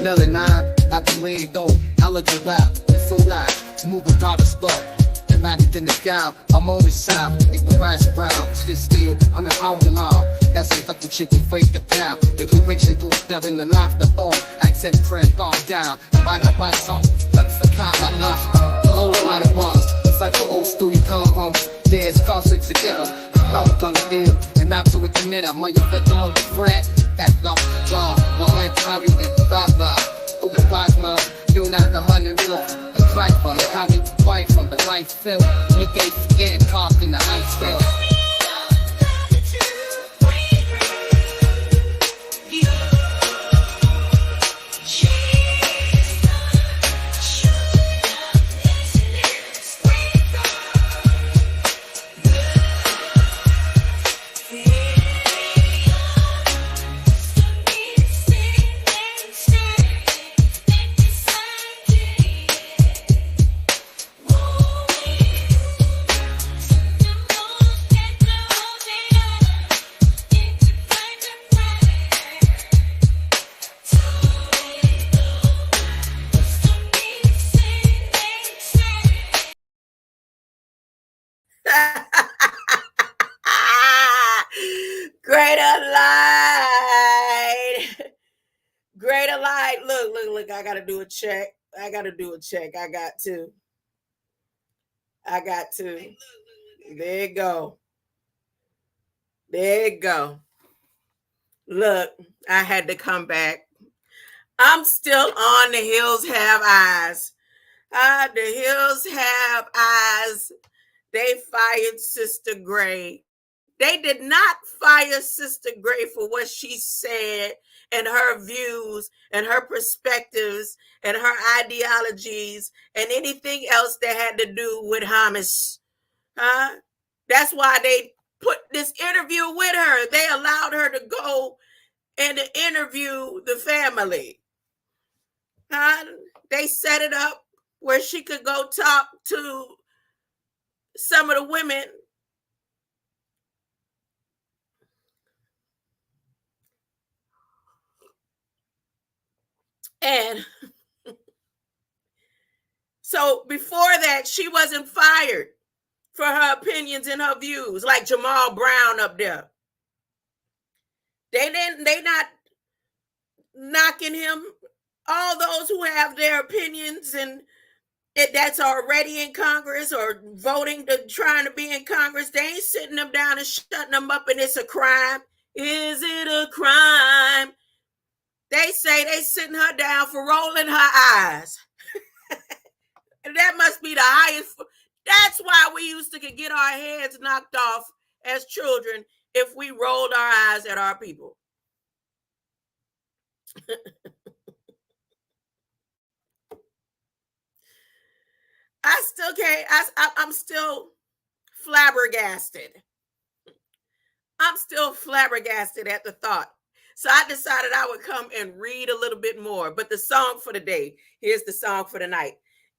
smelling nine, not the way it go. I let you rap, it's so nice, moving out of stuff. Magic in the sky, I'm always sound. If the rise around, just still, I'm an hour long. That's a fucking chicken face the pound. If you reach it, step in the lock, the phone. Accent friend, calm down. Find a bite song, that's the time I love. The whole lot of ones, it's like the old studio come home. There's conflicts together. I'm gonna deal, and I'm to it commit. I'm on your foot on the threat. That's not the draw. No man, time you get the thought love. Who the fight love? You're not the 100 mil. Fight for the how you fight from the life fill. You can't get caught in the ice fill. Greater light. Greater light. Look. I got to do a check. I got to. There you go. Look, I had to come back. I'm still on The Hills Have Eyes. The Hills Have Eyes. They fired Sister Gray. They did not fire Sister Gray for what she said and her views and her perspectives and her ideologies and anything else that had to do with Hamas. That's why they put this interview with her. They allowed her to go and to interview the family. They set it up where she could go talk to some of the women. And so before that, she wasn't fired for her opinions and her views, like Jamal Brown up there. They not knocking him. All those who have their opinions and that's already in Congress or voting to trying to be in Congress, they ain't sitting them down and shutting them up and it's a crime. Is it a crime? They say they sitting her down for rolling her eyes. And that must be the highest. That's why we used to get our heads knocked off as children if we rolled our eyes at our people. I still can't. I'm still flabbergasted. I'm still flabbergasted at the thought. So I decided I would come and read a little bit more. But the song for the day, here's the song for the night.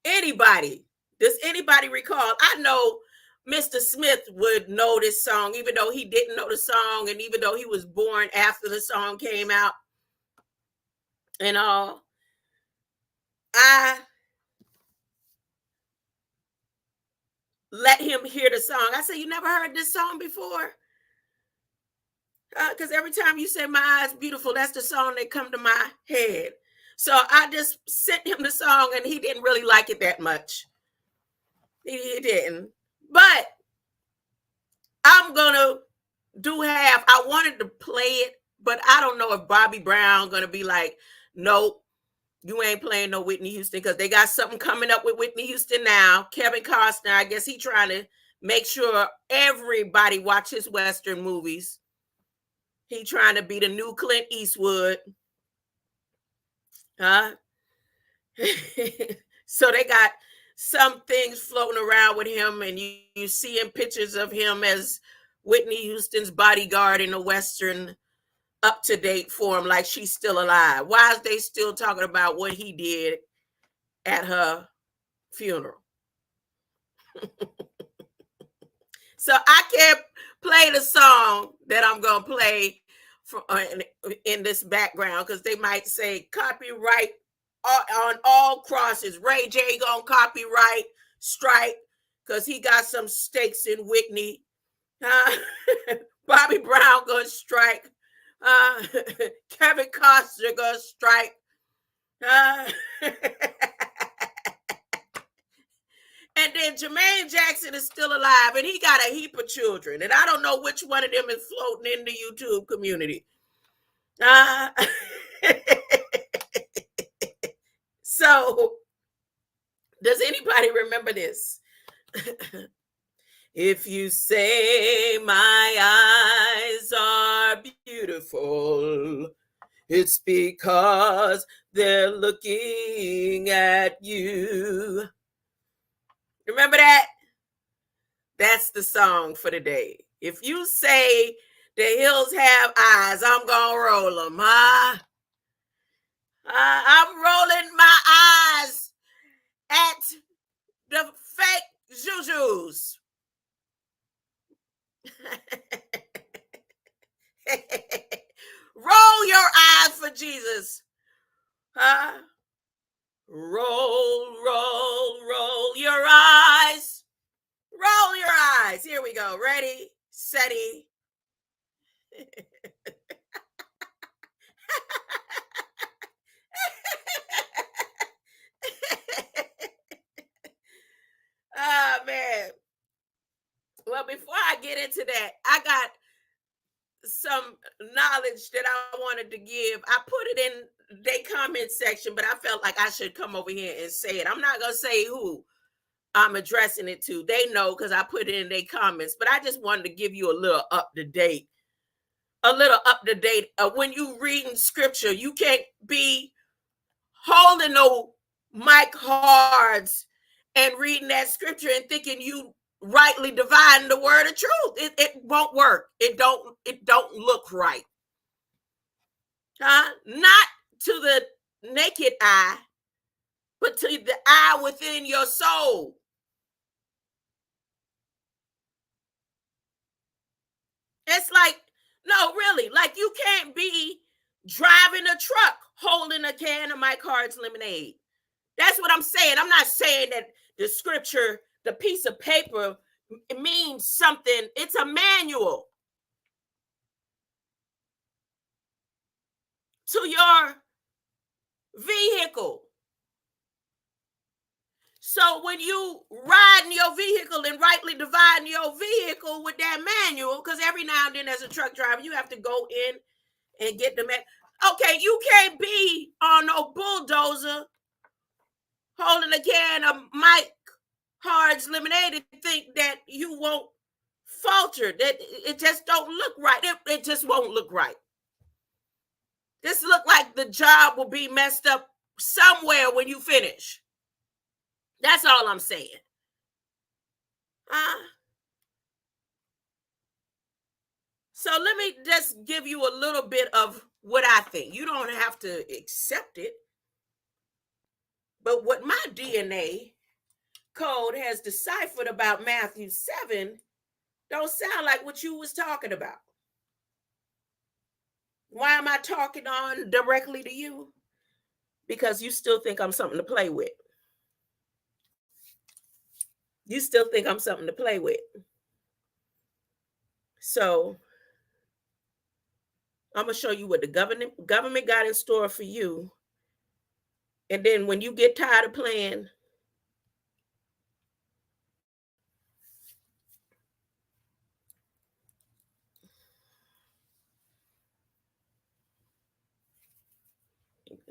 Does anybody recall? I know Mr. Smith would know this song, even though he didn't know the song, and even though he was born after the song came out and all. I let him hear the song. I said, you never heard this song before? Because every time you say my eyes beautiful, that's the song that come to my head. So I just sent him the song and he didn't really like it that much. He didn't. But I'm going to do half. I wanted to play it, but I don't know if Bobby Brown going to be like, nope, you ain't playing no Whitney Houston, because they got something coming up with Whitney Houston now. Kevin Costner, I guess he trying to make sure everybody watch his Western movies. He trying to be the new Clint Eastwood. So they got some things floating around with him, and you seeing pictures of him as Whitney Houston's bodyguard in a Western up-to-date form, like she's still alive. Why is they still talking about what he did at her funeral? So I can't play the song that I'm going to play in this background, because they might say copyright on all crosses. Ray J gonna copyright strike because he got some stakes in Whitney. Bobby Brown gonna strike. Kevin Costner gonna strike. And then Jermaine Jackson is still alive, and he got a heap of children, and I don't know which one of them is floating in the YouTube community. So, does anybody remember this? If you say my eyes are beautiful, it's because they're looking at you. Remember that? That's the song for the day. If you say the hills have eyes, I'm gonna roll them, huh? I'm rolling my eyes at the fake jujus. Roll your eyes for Jesus. Huh? Roll, roll, roll your eyes. Roll your eyes. Here we go. Ready, steady. Oh, man. Well, before I get into that, I got some knowledge that I wanted to give. I put it in their comment section, but I felt like I should come over here and say it. I'm not going to say who I'm addressing it to. They know because I put it in their comments, but I just wanted to give you a little up-to-date. When you reading scripture, you can't be holding no mic cards and reading that scripture and thinking you rightly dividing the word of truth. It won't work. It don't look right. Not to the naked eye, but to the eye within your soul. It's like, no, really, like you can't be driving a truck holding a can of Mike Hard's lemonade. That's what I'm saying. I'm not saying that the scripture, the piece of paper, it means something. It's a manual to your vehicle. So when you ride in your vehicle and rightly dividing your vehicle with that manual, because every now and then as a truck driver, you have to go in and get the okay, you can't be on no bulldozer holding a can of Mike Hard's lemonade and think that you won't falter. That it just don't look right. It just won't look right. This look like the job will be messed up somewhere when you finish. That's all I'm saying. So let me just give you a little bit of what I think. You don't have to accept it. But what my DNA code has deciphered about Matthew 7 don't sound like what you was talking about. Why am I talking on directly to you? Because you still think I'm something to play with. You still think I'm something to play with. So I'm going to show you what the government got in store for you. And then when you get tired of playing,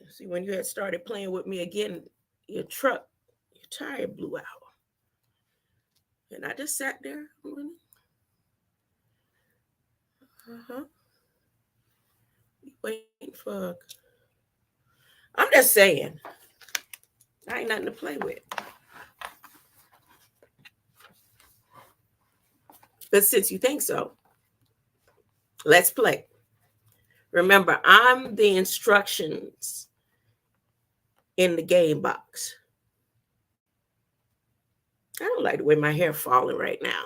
see, when you had started playing with me again, your tire blew out. And I just sat there. Waiting for. I'm just saying. I ain't nothing to play with. But since you think so, let's play. Remember, I'm the instructions in the game box. I don't like the way my hair falling right now.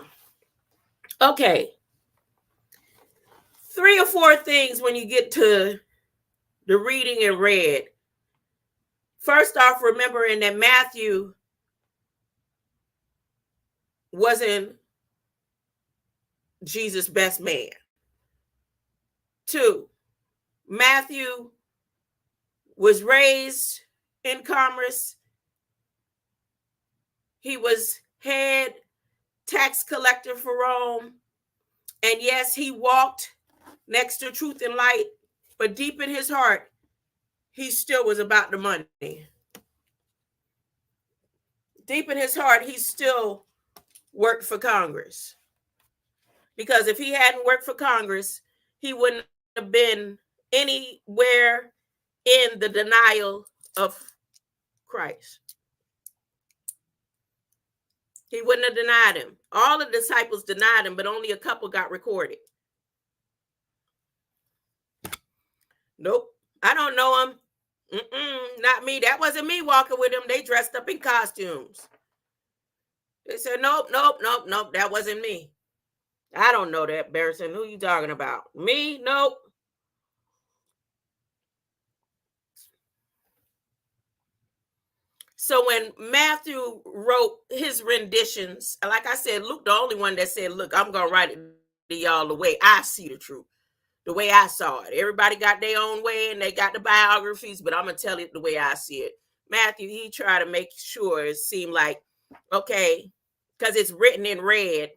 Okay. 3 or 4 things when you get to the reading and read. First off, remembering that Matthew wasn't Jesus' best man. 2, Matthew was raised in commerce. He was head tax collector for Rome. And yes, he walked next to truth and light, but deep in his heart, he still was about the money. Deep in his heart, he still worked for Congress. Because if he hadn't worked for Congress, he wouldn't have been anywhere in the denial of Christ. He wouldn't have denied him. All the disciples denied him, but only a couple got recorded. Nope, I don't know him. Not me. That wasn't me walking with him. They dressed up in costumes. They said, nope, that wasn't me. I don't know that person. Who you talking about? Me? Nope. So when Matthew wrote his renditions, like I said, Luke, the only one that said, look, I'm going to write it to y'all the way I see the truth, the way I saw it. Everybody got their own way and they got the biographies, but I'm going to tell it the way I see it. Matthew, he tried to make sure it seemed like, okay, because it's written in red,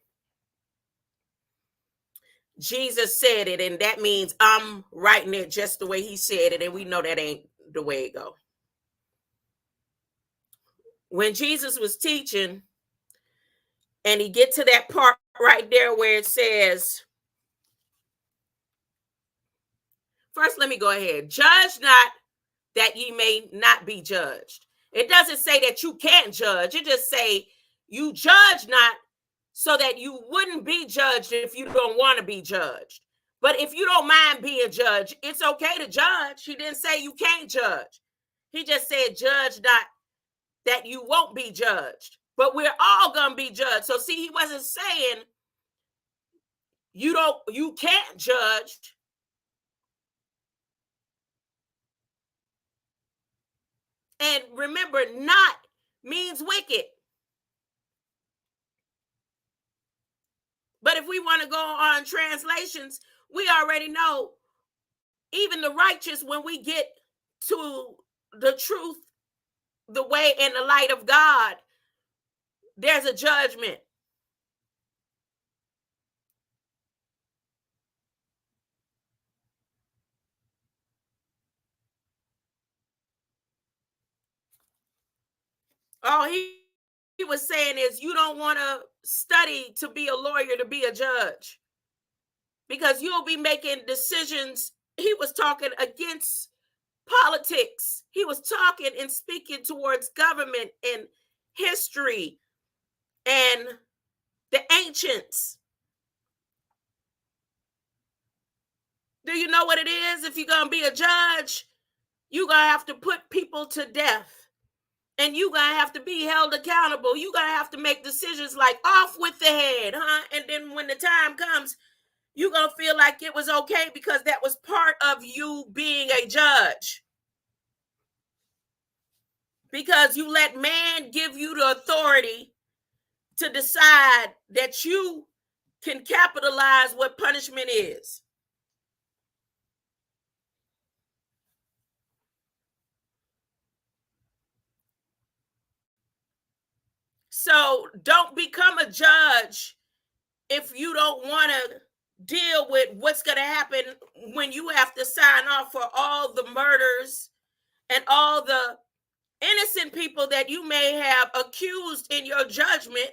Jesus said it, and that means I'm writing it just the way he said it, and we know that ain't the way it go. When Jesus was teaching, and he get to that part right there where it says, first, let me go ahead. Judge not that ye may not be judged. It doesn't say that you can't judge. It just say you judge not so that you wouldn't be judged if you don't want to be judged. But if you don't mind being judged, it's okay to judge. He didn't say you can't judge. He just said judge not that you won't be judged. But we're all going to be judged. So see, he wasn't saying you can't judge. And remember, not means wicked. But if we want to go on translations, we already know even the righteous, when we get to the truth, the way and the light of God, there's a judgment. All he was saying is you don't want to study to be a lawyer, to be a judge, because you'll be making decisions. He was talking against politics. He was talking and speaking towards government and history and the ancients. Do you know what it is? If you're going to be a judge, you're going to have to put people to death. And you're going to have to be held accountable. You're going to have to make decisions like off with the head, huh? And then when the time comes, you're going to feel like it was okay because that was part of you being a judge. Because you let man give you the authority to decide that you can capitalize what punishment is. So don't become a judge if you don't want to deal with what's going to happen when you have to sign off for all the murders and all the innocent people that you may have accused in your judgment,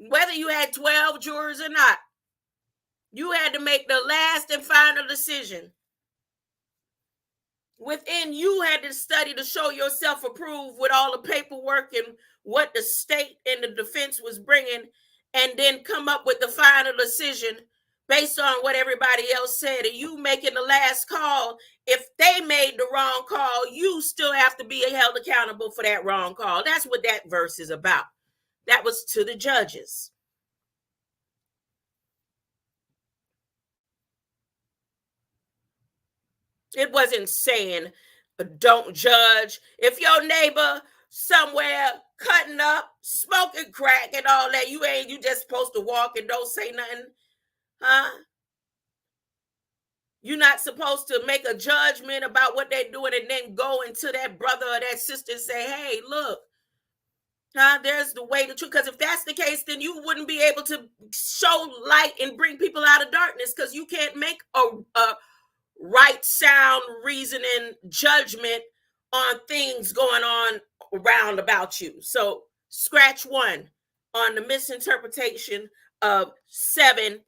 whether you had 12 jurors or not. You had to make the last and final decision. Within you had to study to show yourself approved with all the paperwork and what the state and the defense was bringing, and then come up with the final decision based on what everybody else said. And you making the last call. If they made the wrong call, you still have to be held accountable for that wrong call. That's what that verse is about. That was to the judges. It wasn't saying don't judge. If your neighbor somewhere cutting up, smoking crack and all that, you just supposed to walk and don't say nothing, huh? You're not supposed to make a judgment about what they're doing and then go into that brother or that sister and say, hey, look, there's the way to truth. Because if that's the case, then you wouldn't be able to show light and bring people out of darkness, because you can't make a right, sound, reasoning judgment on things going on around about you. So scratch one on the misinterpretation of 7:1.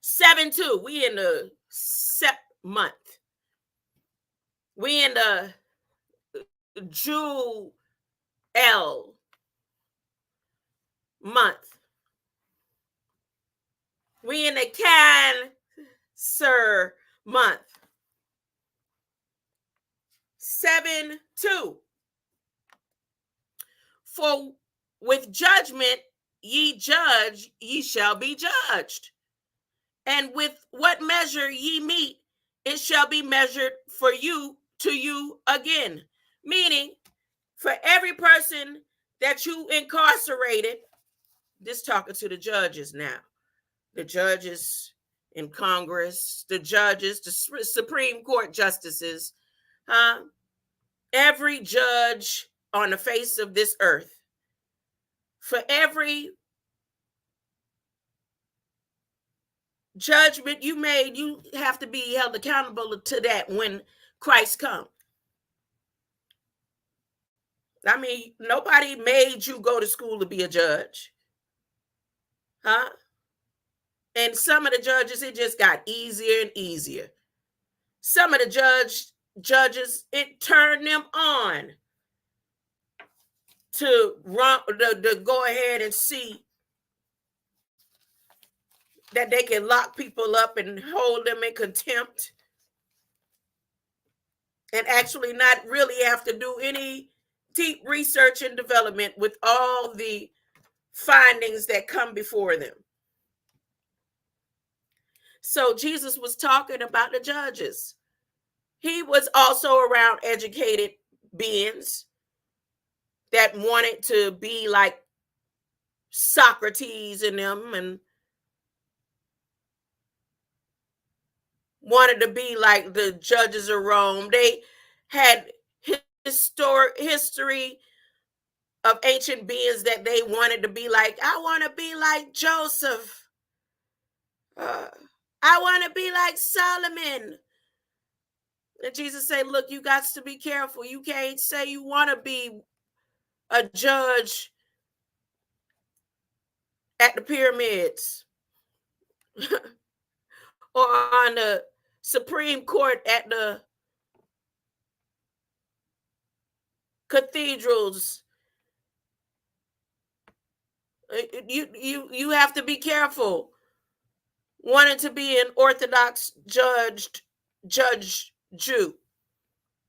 7:2, we in the Sep month. We in the Jewel month. We in the Cancer month. 7:2. For with judgment ye judge, ye shall be judged. And with what measure ye meet, it shall be measured for you to you again. Meaning, for every person that you incarcerated, this talking to the judges now, the judges in Congress, the judges, the Supreme Court justices, every judge on the face of this earth, for every judgment you made, you have to be held accountable to that when Christ comes. I mean, nobody made you go to school to be a judge. And some of the judges, it just got easier and easier. Some of the judges, it turned them on to go ahead and see that they can lock people up and hold them in contempt and actually not really have to do any deep research and development with all the findings that come before them. So Jesus was talking about the judges. He was also around educated beings that wanted to be like Socrates and them, and wanted to be like the judges of Rome. They had history of ancient beings that they wanted to be like. I want to be like Joseph. I want to be like Solomon. And Jesus said, look, you got to be careful. You can't say you want to be a judge at the pyramids or on the Supreme Court at the cathedrals. You have to be careful wanting to be an Orthodox Judge Jew.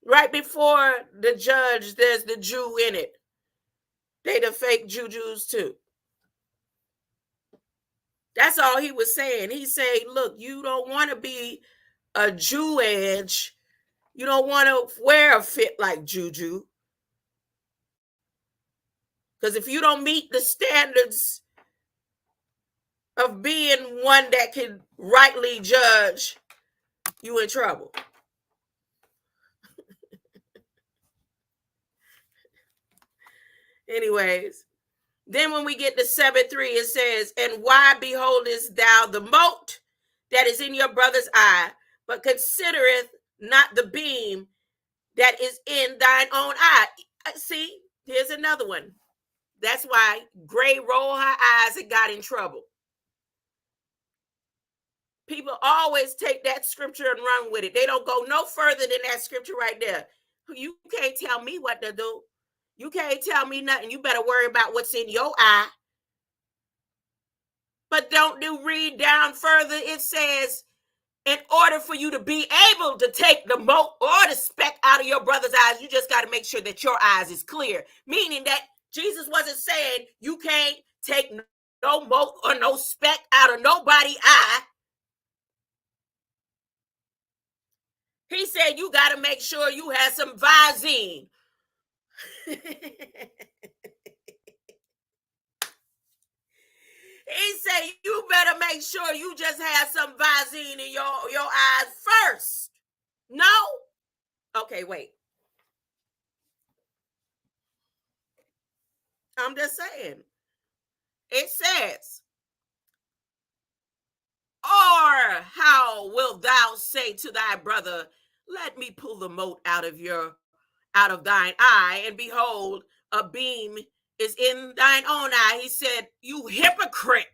Right before the judge, there's the Jew in it. They the fake Jews too. That's all he was saying. He said, look, you don't want to be a Jew edge. You don't want to wear a fit like Juju. Because if you don't meet the standards of being one that can rightly judge, you in trouble. Anyways, then when we get to 7:3, it says, and why beholdest thou the mote that is in your brother's eye, but considereth not the beam that is in thine own eye? See, here's another one. That's why Gray rolled her eyes and got in trouble. People always take that scripture and run with it. They don't go no further than that scripture right there. You can't tell me what to do. You can't tell me nothing. You better worry about what's in your eye. But don't you read down further. It says, in order for you to be able to take the mote or the speck out of your brother's eyes, you just got to make sure that your eyes is clear. Meaning that Jesus wasn't saying you can't take no mote or no speck out of nobody's eye. He said you got to make sure you have some Visine. He said you better make sure you just have some Visine in your eyes first. No? Okay, wait. I'm just saying. It says, or how wilt thou say to thy brother, let me pull the mote out of thine eye, and behold, a beam is in thine own eye. He said, you hypocrite.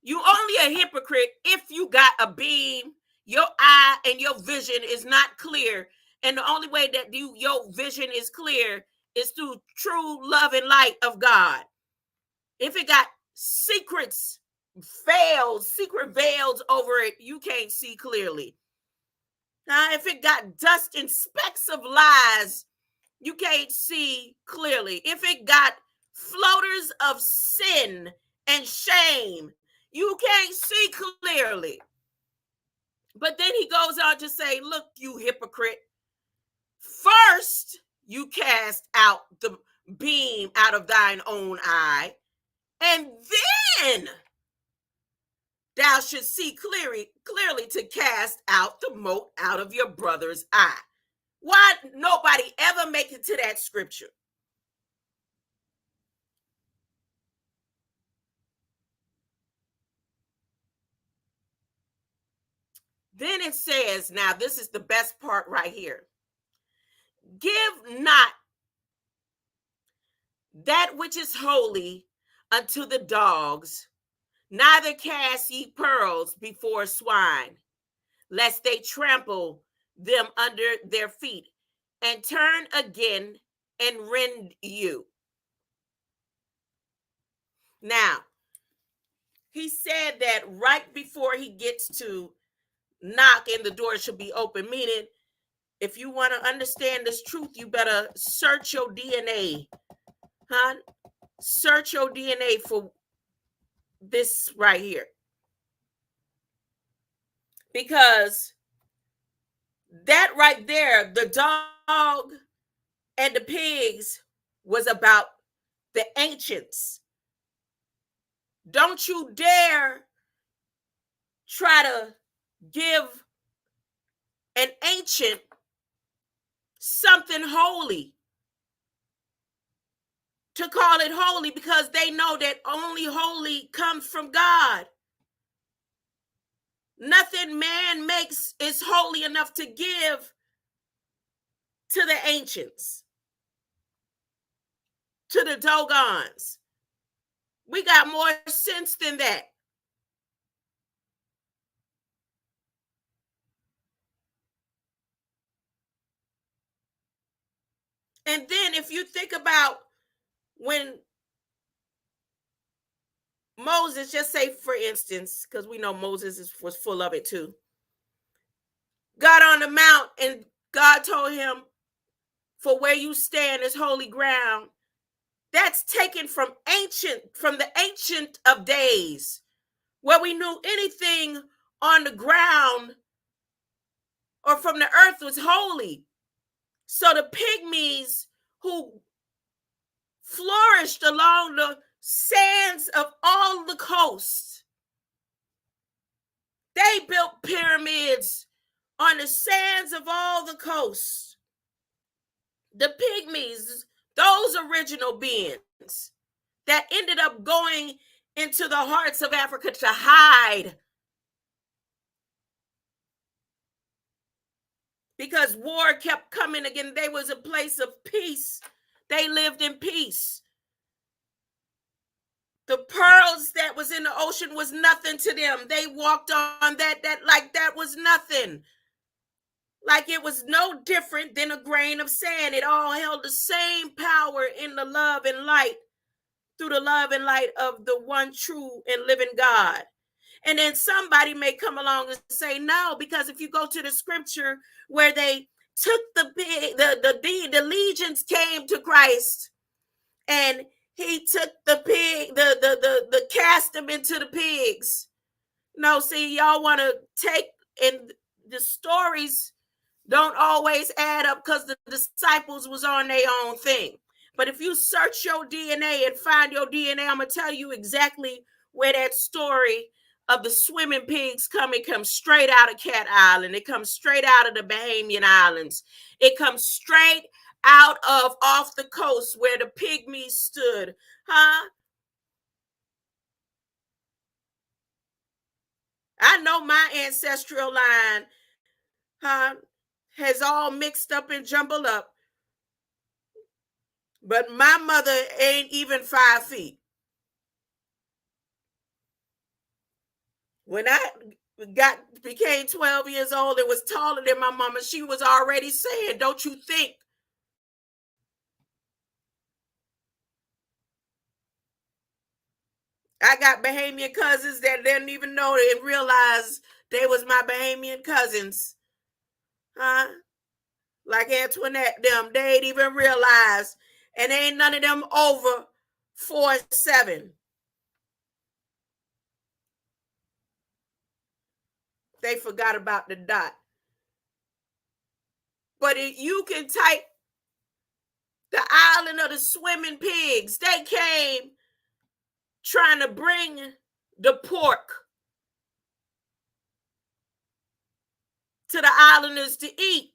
You only a hypocrite if you got a beam, your eye and your vision is not clear. And the only way that your vision is clear is through true love and light of God. If it got secret veils over it, you can't see clearly. Now, if it got dust and specks of lies, you can't see clearly. If it got floaters of sin and shame, you can't see clearly. But then he goes on to say, look, you hypocrite. First, you cast out the beam out of thine own eye, and then thou should see clearly to cast out the mote out of your brother's eye. Why nobody ever make it to that scripture? Then it says, now this is the best part right here. Give not that which is holy unto the dogs, neither cast ye pearls before swine, lest they trample them under their feet and turn again and rend you. Now, he said that right before he gets to knock and the door should be open, meaning if you want to understand this truth, you better search your DNA, huh? Search your DNA for this right here. Because that right there, the dog and the pigs, was about the ancients. Don't you dare try to give an ancient something holy, to call it holy, because they know that only holy comes from God. Nothing man makes is holy enough to give to the ancients, to the Dogons. We got more sense than that. And then if you think about when Moses, just say for instance, because we know Moses was full of it too, got on the mount and God told him, for where you stand is holy ground. That's taken from the ancient of days, where we knew anything on the ground or from the earth was holy. So the Pygmies who flourished along the sands of all the coast, they built pyramids on the sands of all the coast. The Pygmies, those original beings that ended up going into the hearts of Africa to hide, because war kept coming again. They was a place of peace. They lived in peace. The pearls that was in the ocean was nothing to them. They walked on that like that was nothing. Like it was no different than a grain of sand. It all held the same power in the love and light, through the love and light of the one true and living God. And then somebody may come along and say no, because if you go to the scripture where they took the legions came to Christ, and he took the cast them into the pigs. No, see, y'all want to take and the stories don't always add up because the disciples was on their own thing. But if you search your DNA and find your DNA, I'm going to tell you exactly where that story of the swimming pigs come. It comes straight out of Cat Island. It comes straight out of the Bahamian Islands. It comes straight out of off the coast where the Pygmies stood. Huh? I know my ancestral line, huh, has all mixed up and jumbled up. But my mother ain't even 5 feet. When I became 12 years old and was taller than my mama, she was already saying, don't you think? I got Bahamian cousins that didn't even know and realize they was my Bahamian cousins. Huh? Like Antoinette, they ain't even realize. And ain't none of them over 4'7". They forgot about the dot. But you can type the island of the swimming pigs. They came trying to bring the pork to the islanders to eat.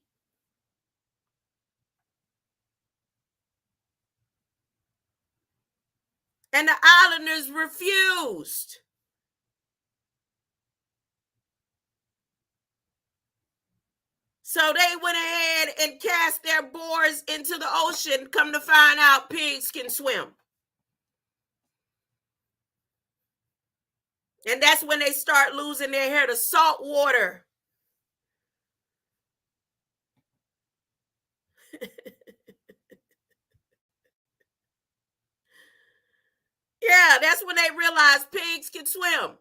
And the islanders refused. So they went ahead and cast their boars into the ocean. Come to find out, pigs can swim. And that's when they start losing their hair to salt water. Yeah, that's when they realized pigs can swim.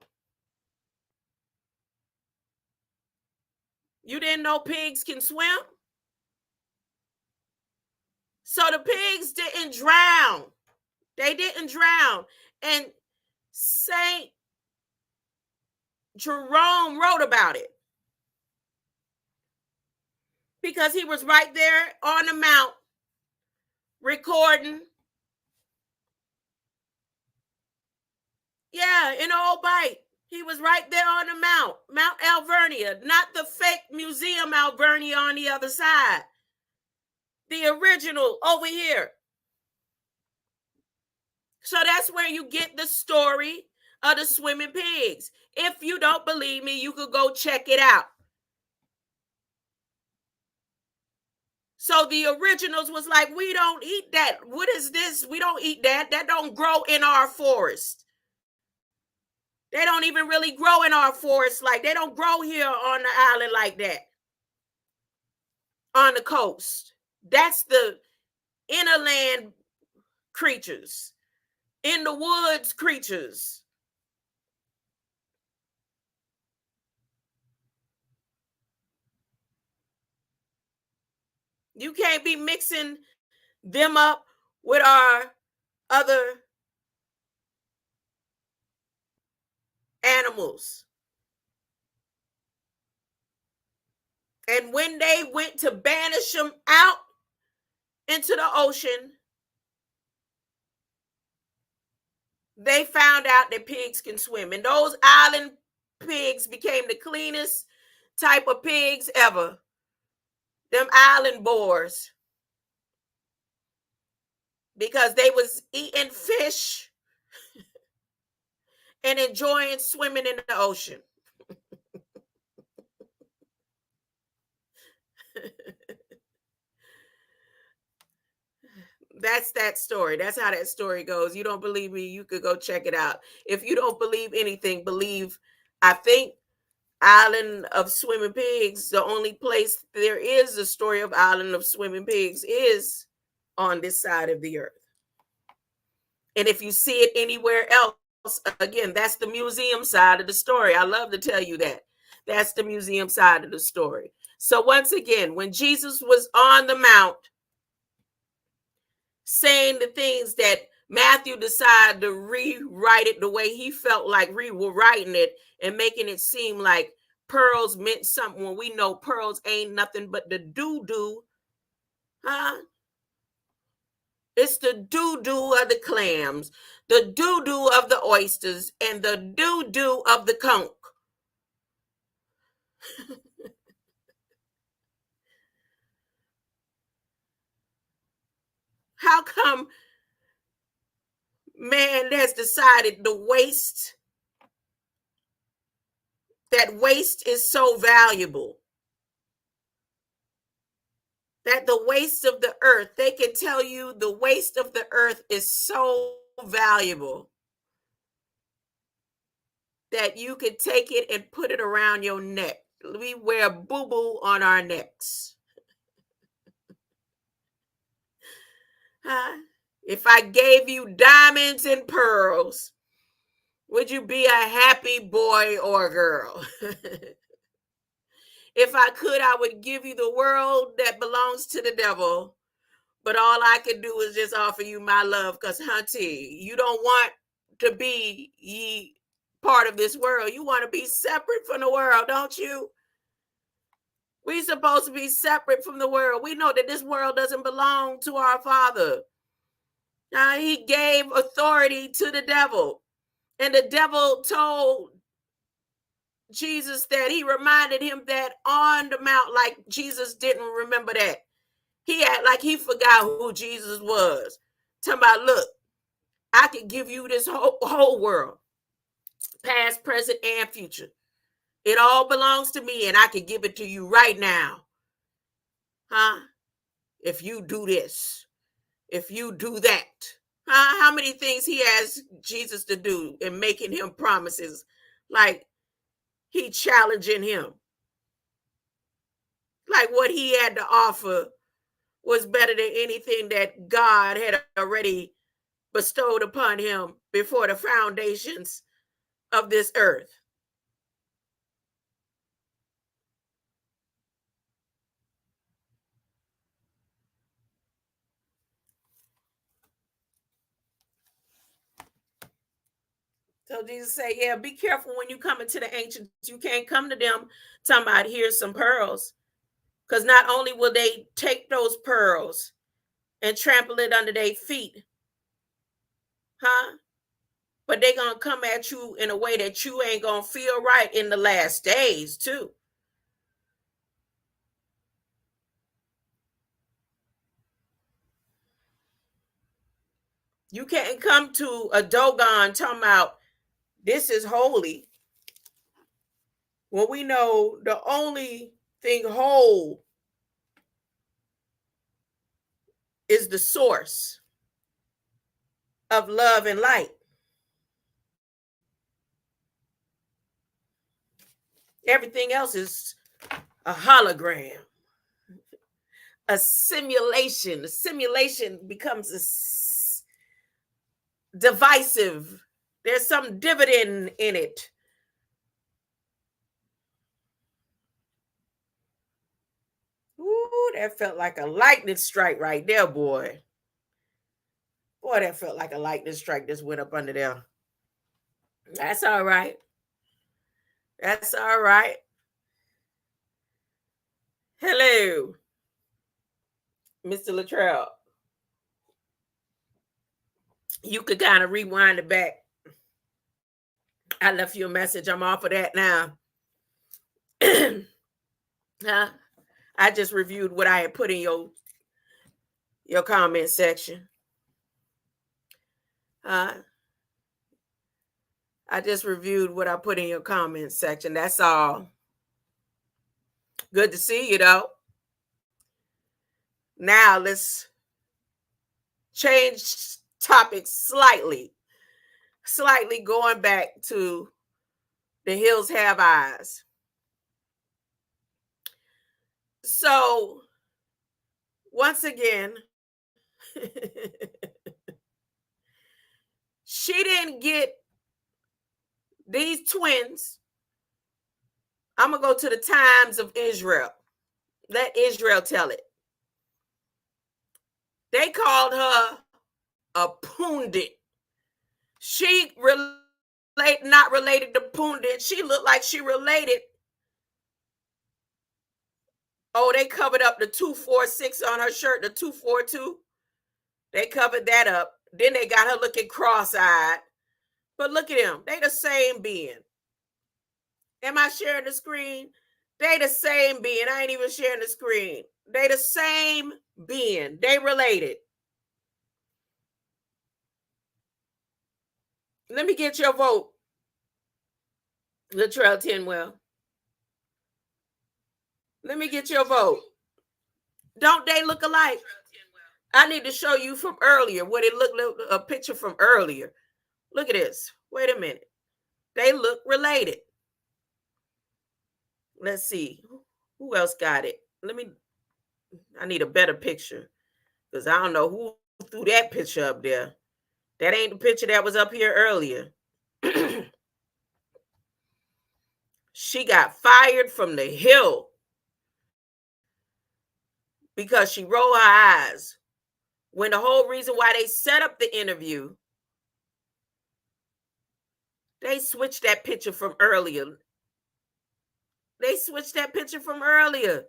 You didn't know pigs can swim? So the pigs didn't drown. They didn't drown. And Saint Jerome wrote about it because he was right there on the mount recording. Yeah, in Old Bite. He was right there on the Mount Alvernia, not the fake museum Alvernia on the other side. The original over here. So that's where you get the story of the swimming pigs. If you don't believe me, you could go check it out. So the originals was like, we don't eat that. What is this? We don't eat that. That don't grow in our forest. They don't even really grow in our forest. Like they don't grow here on the island like that. On the coast. That's the inland creatures. In the woods creatures. You can't be mixing them up with our other animals. And when they went to banish them out into the ocean, they found out that pigs can swim. And those island pigs became the cleanest type of pigs ever. Them island boars. Because they was eating fish and enjoying swimming in the ocean. That's that story. That's how that story goes. You don't believe me, you could go check it out. If you don't believe anything, believe, I think, Island of Swimming Pigs, the only place there is a story of Island of Swimming Pigs is on this side of the earth. And if you see it anywhere else, again, that's the museum side of the story. I love to tell you that. That's the museum side of the story. So once again, when Jesus was on the mount saying the things that Matthew decided to rewrite it the way he felt like we were writing it and making it seem like pearls meant something when we know pearls ain't nothing but the doo-doo, huh? It's the doo-doo of the clams, the doo-doo of the oysters, and the doo-doo of the conch. How come man has decided that waste is so valuable? That the waste of the earth, they can tell you the waste of the earth is so valuable that you could take it and put it around your neck. We wear boo-boo on our necks. Huh? If I gave you diamonds and pearls, would you be a happy boy or girl? If I could, I would give you the world that belongs to the devil. But all I can do is just offer you my love, because, hunty, you don't want to be part of this world. You want to be separate from the world, don't you? We're supposed to be separate from the world. We know that this world doesn't belong to our Father. Now, he gave authority to the devil. And the devil told Jesus that he reminded him that on the mount, like Jesus didn't remember that. He act like he forgot who Jesus was. Talking about, look, I could give you this whole world, past, present, and future. It all belongs to me, and I can give it to you right now. Huh? If you do this, if you do that. Huh? How many things he asked Jesus to do and making him promises like he challenging him. Like what he had to offer was better than anything that God had already bestowed upon him before the foundations of this earth. So Jesus said, yeah, be careful when you come into the ancients. You can't come to them talking about, here's some pearls. Because not only will they take those pearls and trample it under their feet, huh? But they're going to come at you in a way that you ain't going to feel right in the last days, too. You can't come to a Dogon talking about, this is holy, when we know the only thing whole is the source of love and light. Everything else is a hologram, a simulation. The simulation becomes divisive. There's some dividend in it. Ooh, that felt like a lightning strike right there, boy. Boy, that felt like a lightning strike just went up under there. That's all right. That's all right. Hello, Mr. Luttrell. You could kind of rewind it back. I left you a message. I'm off of that now. Huh? I just reviewed what I had put in your comment section. I just reviewed what I put in your comment section. That's all. Good to see you, though. Now let's change topics slightly going back to The Hills Have Eyes. So, once again, she didn't get these twins. I'm going to go to the Times of Israel. Let Israel tell it. They called her a pundit. She not related to pundit. She looked like she related Oh, they covered up the 246 on her shirt, the 242. They covered that up. Then they got her looking cross-eyed. But look at them. They the same being. Am I sharing the screen? They the same being. I ain't even sharing the screen. They the same being. They related. Let me get your vote, Latrell Tinwell. Let me get your vote. Don't they look alike? I need to show you from earlier what it looked like, a picture from earlier. Look at this. Wait a minute. They look related. Let's see. Who else got it? I need a better picture because I don't know who threw that picture up there. That ain't the picture that was up here earlier. She got fired from the Hill because she rolled her eyes when the whole reason why they set up the interview, they switched that picture from earlier. They switched that picture from earlier.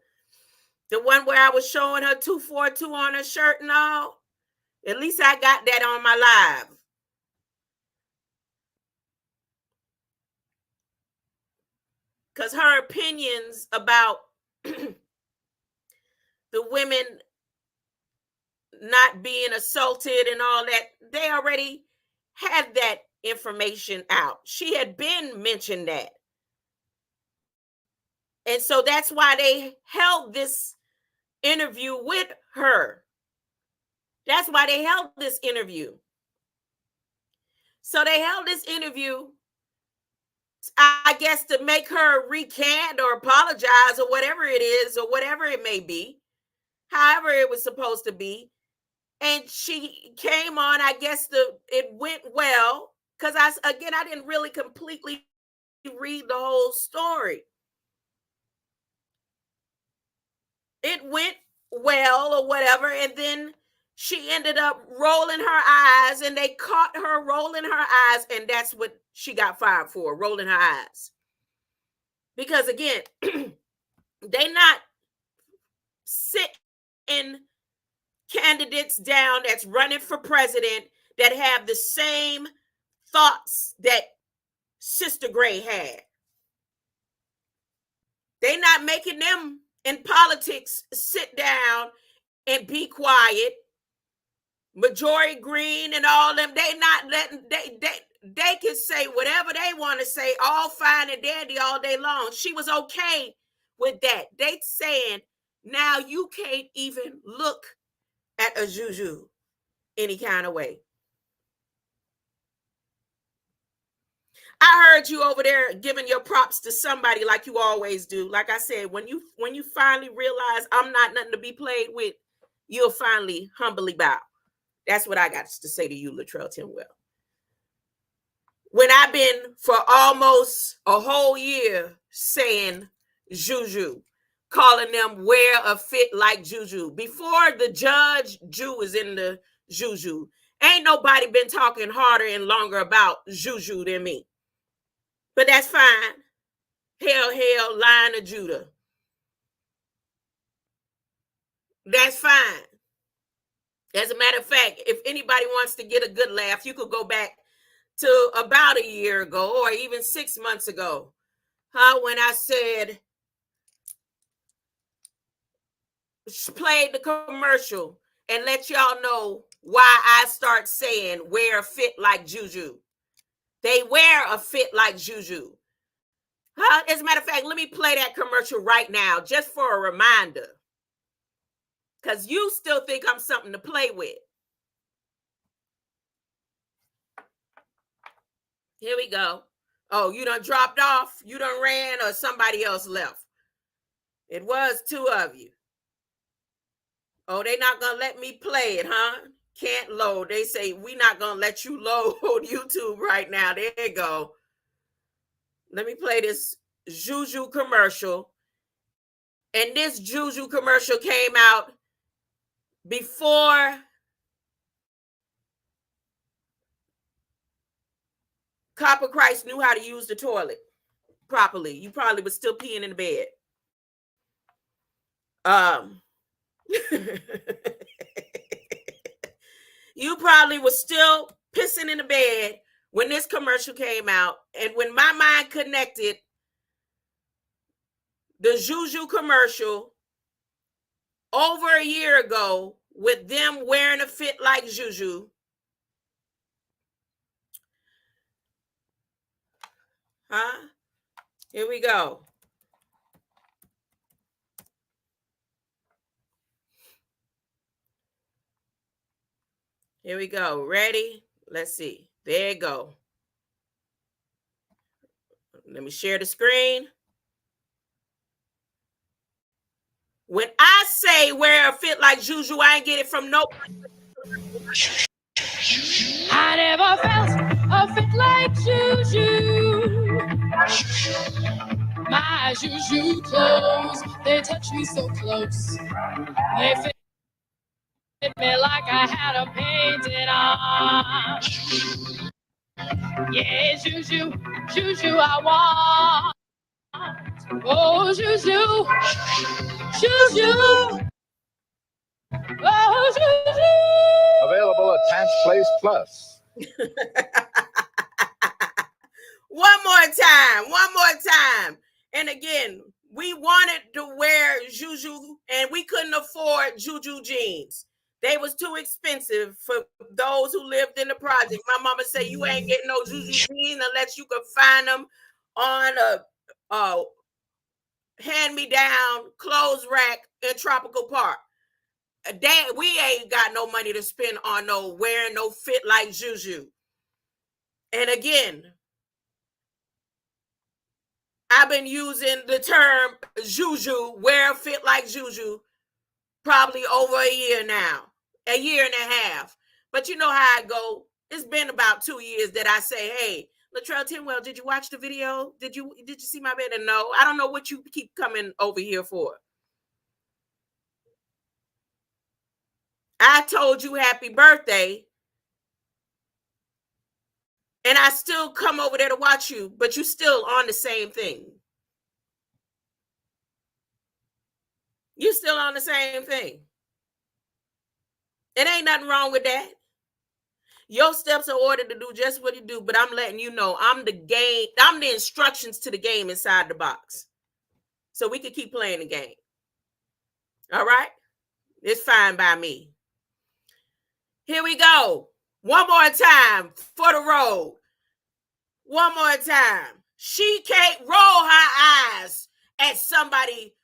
The one where I was showing her 242 on her shirt and all. At least I got that on my live. Because her opinions about the women not being assaulted and all that, they already had that information out. She had been mentioned that. And so that's why they held this interview with her. That's why they held this interview. So they held this interview, I guess, to make her recant or apologize or whatever it is or whatever it may be, however it was supposed to be. And she came on, I guess it went well because I didn't really completely read the whole story. It went well or whatever, and then she ended up rolling her eyes, and they caught her rolling her eyes, and that's what she got fired for, rolling her eyes. Because again, they not sitting candidates down that's running for president that have the same thoughts that Sister Gray had. They not making them in politics sit down and be quiet. Majority Green and all them, they not letting, they can say whatever they want to say, all fine and dandy all day long. She was okay with that. They saying, now you can't even look at a Juju any kind of way. I heard you over there giving your props to somebody like you always do. Like I said, when you finally realize I'm not nothing to be played with, you'll finally humbly bow. That's what I got to say to you, Latrell Tinwell. When I've been for almost a whole year saying Juju, calling them wear a fit like Juju. Before the judge Jew is in the Juju, ain't nobody been talking harder and longer about Juju than me. But that's fine. Hail, Lion of Judah. That's fine. As a matter of fact, if anybody wants to get a good laugh, you could go back to about a year ago or even 6 months ago. When I said, played the commercial and let y'all know why I start saying wear a fit like Juju. They wear a fit like Juju. As a matter of fact, let me play that commercial right now just for a reminder. Because you still think I'm something to play with. Here we go. Oh, you done dropped off? You done ran or somebody else left? It was two of you. Oh, they not going to let me play it, huh? Can't load. They say, we not going to let you load YouTube right now. There you go. Let me play this Juju commercial. And this Juju commercial came out before Copper Christ knew how to use the toilet properly. You probably was still peeing in the bed. You probably was still pissing in the bed when this commercial came out. And when my mind connected the Juju commercial over a year ago with them wearing a fit like Juju. Huh? Here we go. Here we go. Ready? Let's see. There you go. Let me share the screen. When I say wear a fit like Juju, I ain't get it from nobody. I never felt a fit like Juju. My Juju clothes, they touch me so close. They fit me like I had a painted on. Yeah, Juju, Juju I want. Oh, Juju, Juju. Oh, Juju. Available at Pants Place Plus. One more time. And again, we wanted to wear Juju and we couldn't afford Juju jeans. They was too expensive for those who lived in the project. My mama said you ain't getting no Juju jeans unless you could find them on a hand-me-down clothes rack in Tropical Park. We ain't got no money to spend on no wearing no fit like Juju. And again, I've been using the term Juju, wear a fit like Juju, probably over a year now, a year and a half. But you know how I go. It's been about 2 years that I say, hey, Latrell Tinwell, did you watch the video? Did you see my bed? And no, I don't know what you keep coming over here for. I told you happy birthday, and I still come over there to watch you, but you still on the same thing. You still on the same thing. It ain't nothing wrong with that. Your steps are ordered to do just what you do, but I'm letting you know I'm the instructions to the game inside the box. So we can keep playing the game. All right? It's fine by me. Here we go. One more time for the road. One more time. She can't roll her eyes at somebody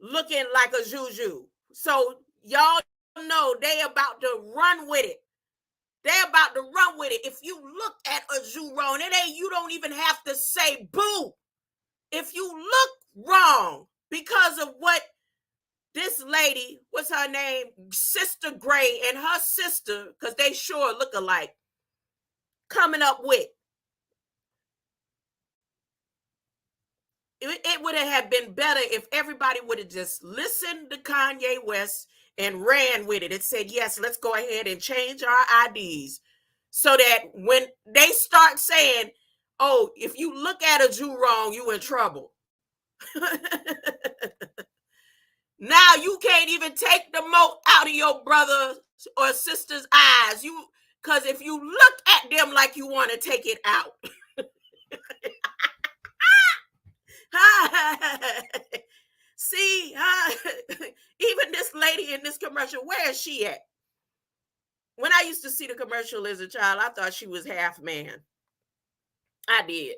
looking like a Juju. So y'all know they about to run with it. They about to run with it. If you look at a Jew wrong, you don't even have to say boo. If you look wrong because of what this lady, what's her name? Sister Gray and her sister, because they sure look alike, coming up with. It would have been better if everybody would have just listened to Kanye West and ran with it and said, yes, let's go ahead and change our IDs so that when they start saying, oh, if you look at a Jew wrong, you in trouble. Now you can't even take the mote out of your brother or sister's eyes. Because if you look at them like you want to take it out. See, even this lady in this commercial, where is she at? When I used to see the commercial as a child, I thought she was half man. I did.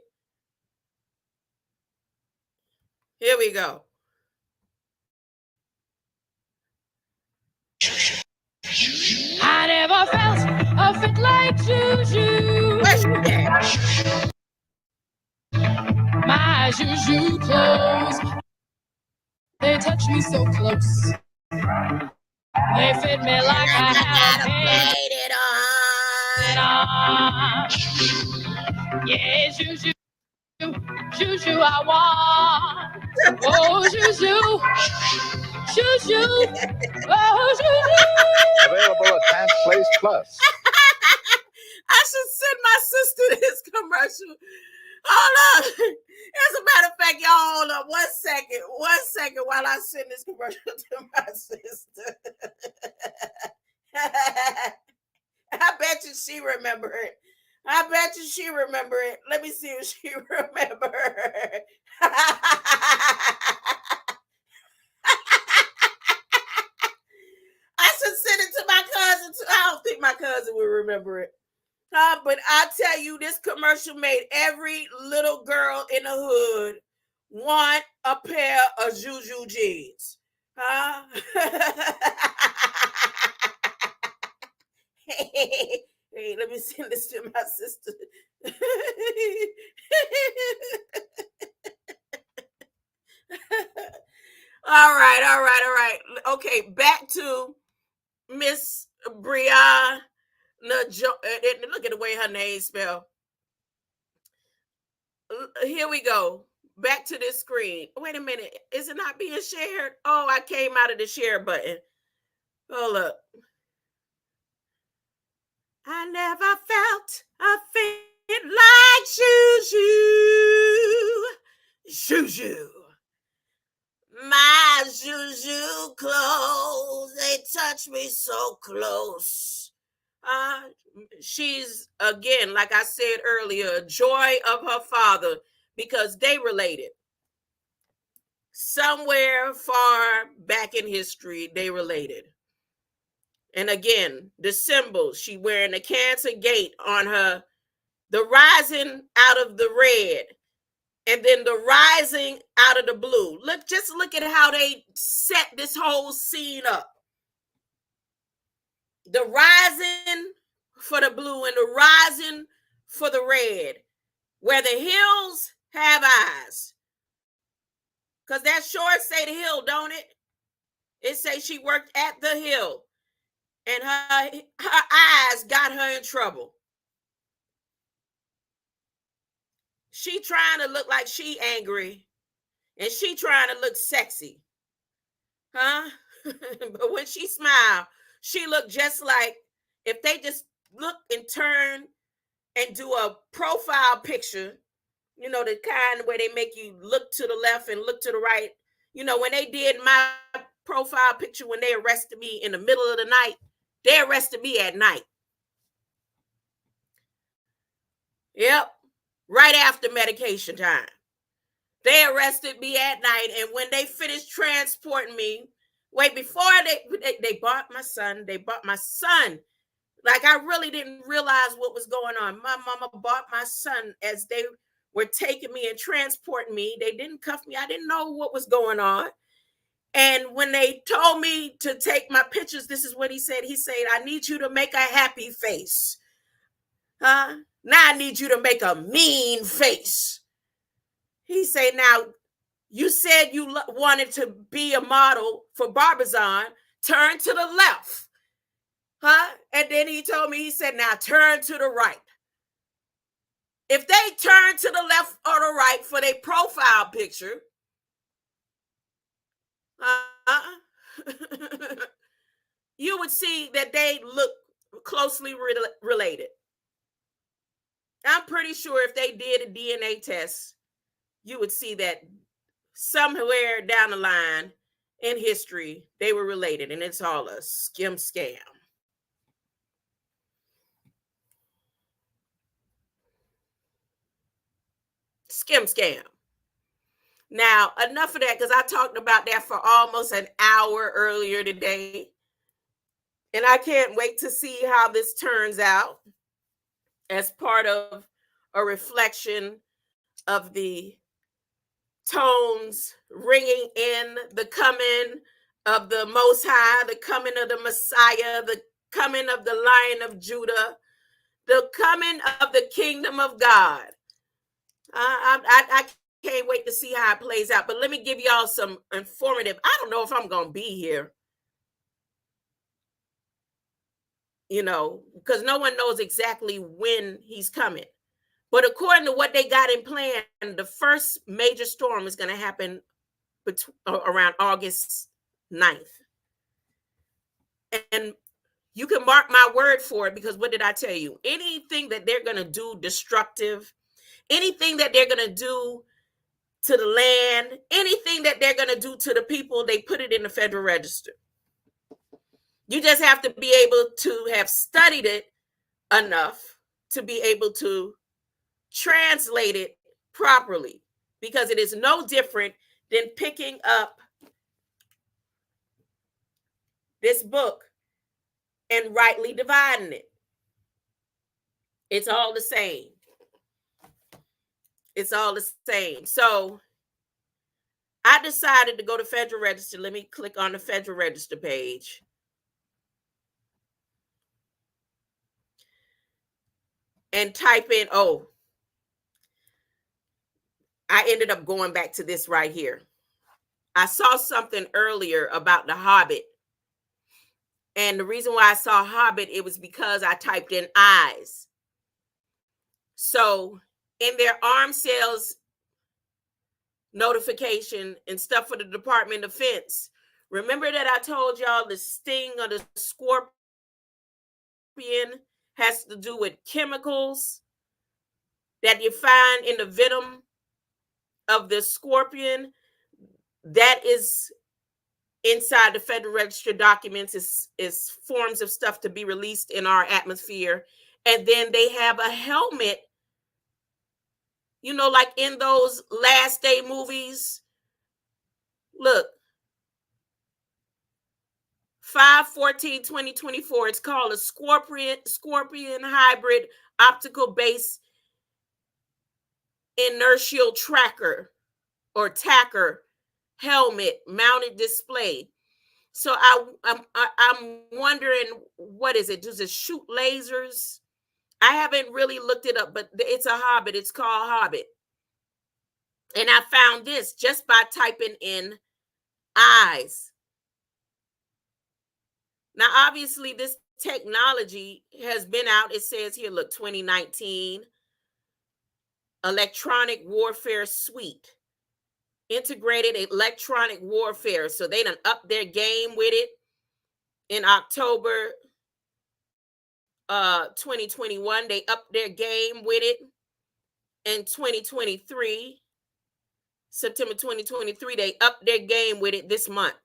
Here we go. I never felt a fit like Juju. Where's she at? My Juju clothes, they touch me so close. They fit me like I had a painted on. Yeah, Juju, Juju I want. Oh, Juju, Juju, oh, Juju. Available at Pants Place Plus. I should send my sister this commercial. Hold up. As a matter of fact, y'all hold up 1 second. 1 second while I send this commercial to my sister. I bet you she remember it. I bet you she remember it. Let me see if she remember. I should send it to my cousin too. I don't think my cousin will remember it. But I tell you, this commercial made every little girl in the hood want a pair of Juju jeans. Huh? Hey, let me send this to my sister. All right. Okay, back to Miss Brianna. Look at the way her name spelled. Here we go. Back to this screen. Wait a minute. Is it not being shared? Oh, I came out of the share button. Hold up. I never felt a fit like Juju. My Juju clothes, they touch me so close. She's, again, like I said earlier, joy of her father because they related. Somewhere far back in history, they related. And again, the symbols, she wearing the Cancer gate on her, the rising out of the red, and then the rising out of the blue. Just look at how they set this whole scene up. The rising for the blue and the rising for the red, where the hills have eyes. Because that short say the hill, don't it? It say she worked at the hill. And her eyes got her in trouble. She trying to look like she angry. And she trying to look sexy. Huh? But when she smiled, she looked just like if they just look and turn and do a profile picture, you know, the kind where they make you look to the left and look to the right. You know, when they did my profile picture, when they arrested me in the middle of the night, they arrested me at night. Yep. Right after medication time. They arrested me at night. And when they finished transporting me, before they bought my son. They bought my son. Like, I really didn't realize what was going on. My mama bought my son as they were taking me and transporting me. They didn't cuff me. I didn't know what was going on. And when they told me to take my pictures, this is what he said. He said, I need you to make a happy face. Now I need you to make a mean face. He said, now, you said you wanted to be a model for Barbizon. Turn to the left. And then he told me, he said, now turn to the right. If they turn to the left or the right for their profile picture, you would see that they look closely related. I'm pretty sure if they did a DNA test, you would see that somewhere down the line in history, they were related, and it's all a scam. Scam. Now, enough of that, because I talked about that for almost an hour earlier today. And I can't wait to see how this turns out as part of a reflection of the tones ringing in the coming of the Most High, the coming of the Messiah, the coming of the Lion of Judah, the coming of the kingdom of God. I can't wait to see how it plays out. But let me give y'all some informative. I don't know if I'm going to be here, you know, because no one knows exactly when he's coming. But according to what they got in plan, the first major storm is going to happen around August 9th. And you can mark my word for it, because what did I tell you? Anything that they're going to do destructive, anything that they're going to do to the land, anything that they're going to do to the people, they put it in the Federal Register. You just have to be able to have studied it enough to be able to translate it properly, because it is no different than picking up this book and rightly dividing it. It's all the same. It's all the same. So I decided to go to Federal Register. Let me click on the Federal Register page. And type in, oh, I ended up going back to this right here. I saw something earlier about the Hobbit. And the reason why I saw Hobbit, it was because I typed in eyes. So in their arms sales notification and stuff for the Department of Defense, remember that I told y'all the sting of the scorpion has to do with chemicals that you find in the venom of the scorpion? That is inside the Federal Register documents, is forms of stuff to be released in our atmosphere. And then they have a helmet, you know, like in those Last Day movies. Look, 5/14/2024. It's called a Scorpion Hybrid Optical Base Inertial Tracker or Tacker Helmet Mounted Display. So I'm wondering, what is it? Does it shoot lasers? I haven't really looked it up, but it's a Hobbit. It's called Hobbit. And I found this just by typing in eyes. Now, obviously, this technology has been out. It says here, look, 2019 Electronic Warfare Suite. Integrated electronic warfare. So they done upped their game with it in October 2021. They upped their game with it in 2023. September 2023, they upped their game with it this month.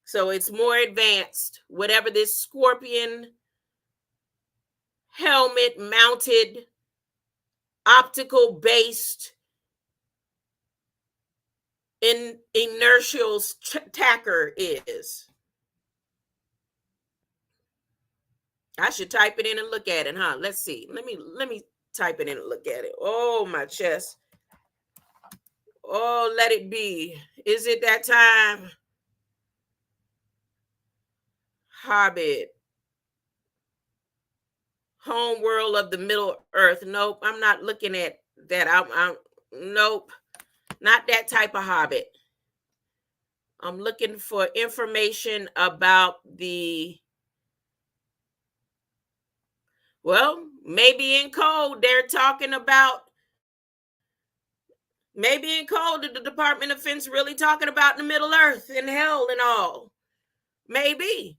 So it's more advanced. Whatever this Scorpion helmet mounted optical based inertial tacker is. I should type it in and look at it, huh? Let's see. Let me type it in and look at it. Oh, my chest. Oh, let it be. Is it that time? Hobbit. Home world of the Middle Earth. Nope, I'm not looking at that. I'm nope. Not that type of Hobbit. I'm looking for information about well, maybe in code they're talking about, maybe in code the Department of Defense really talking about the Middle Earth and hell and all. Maybe.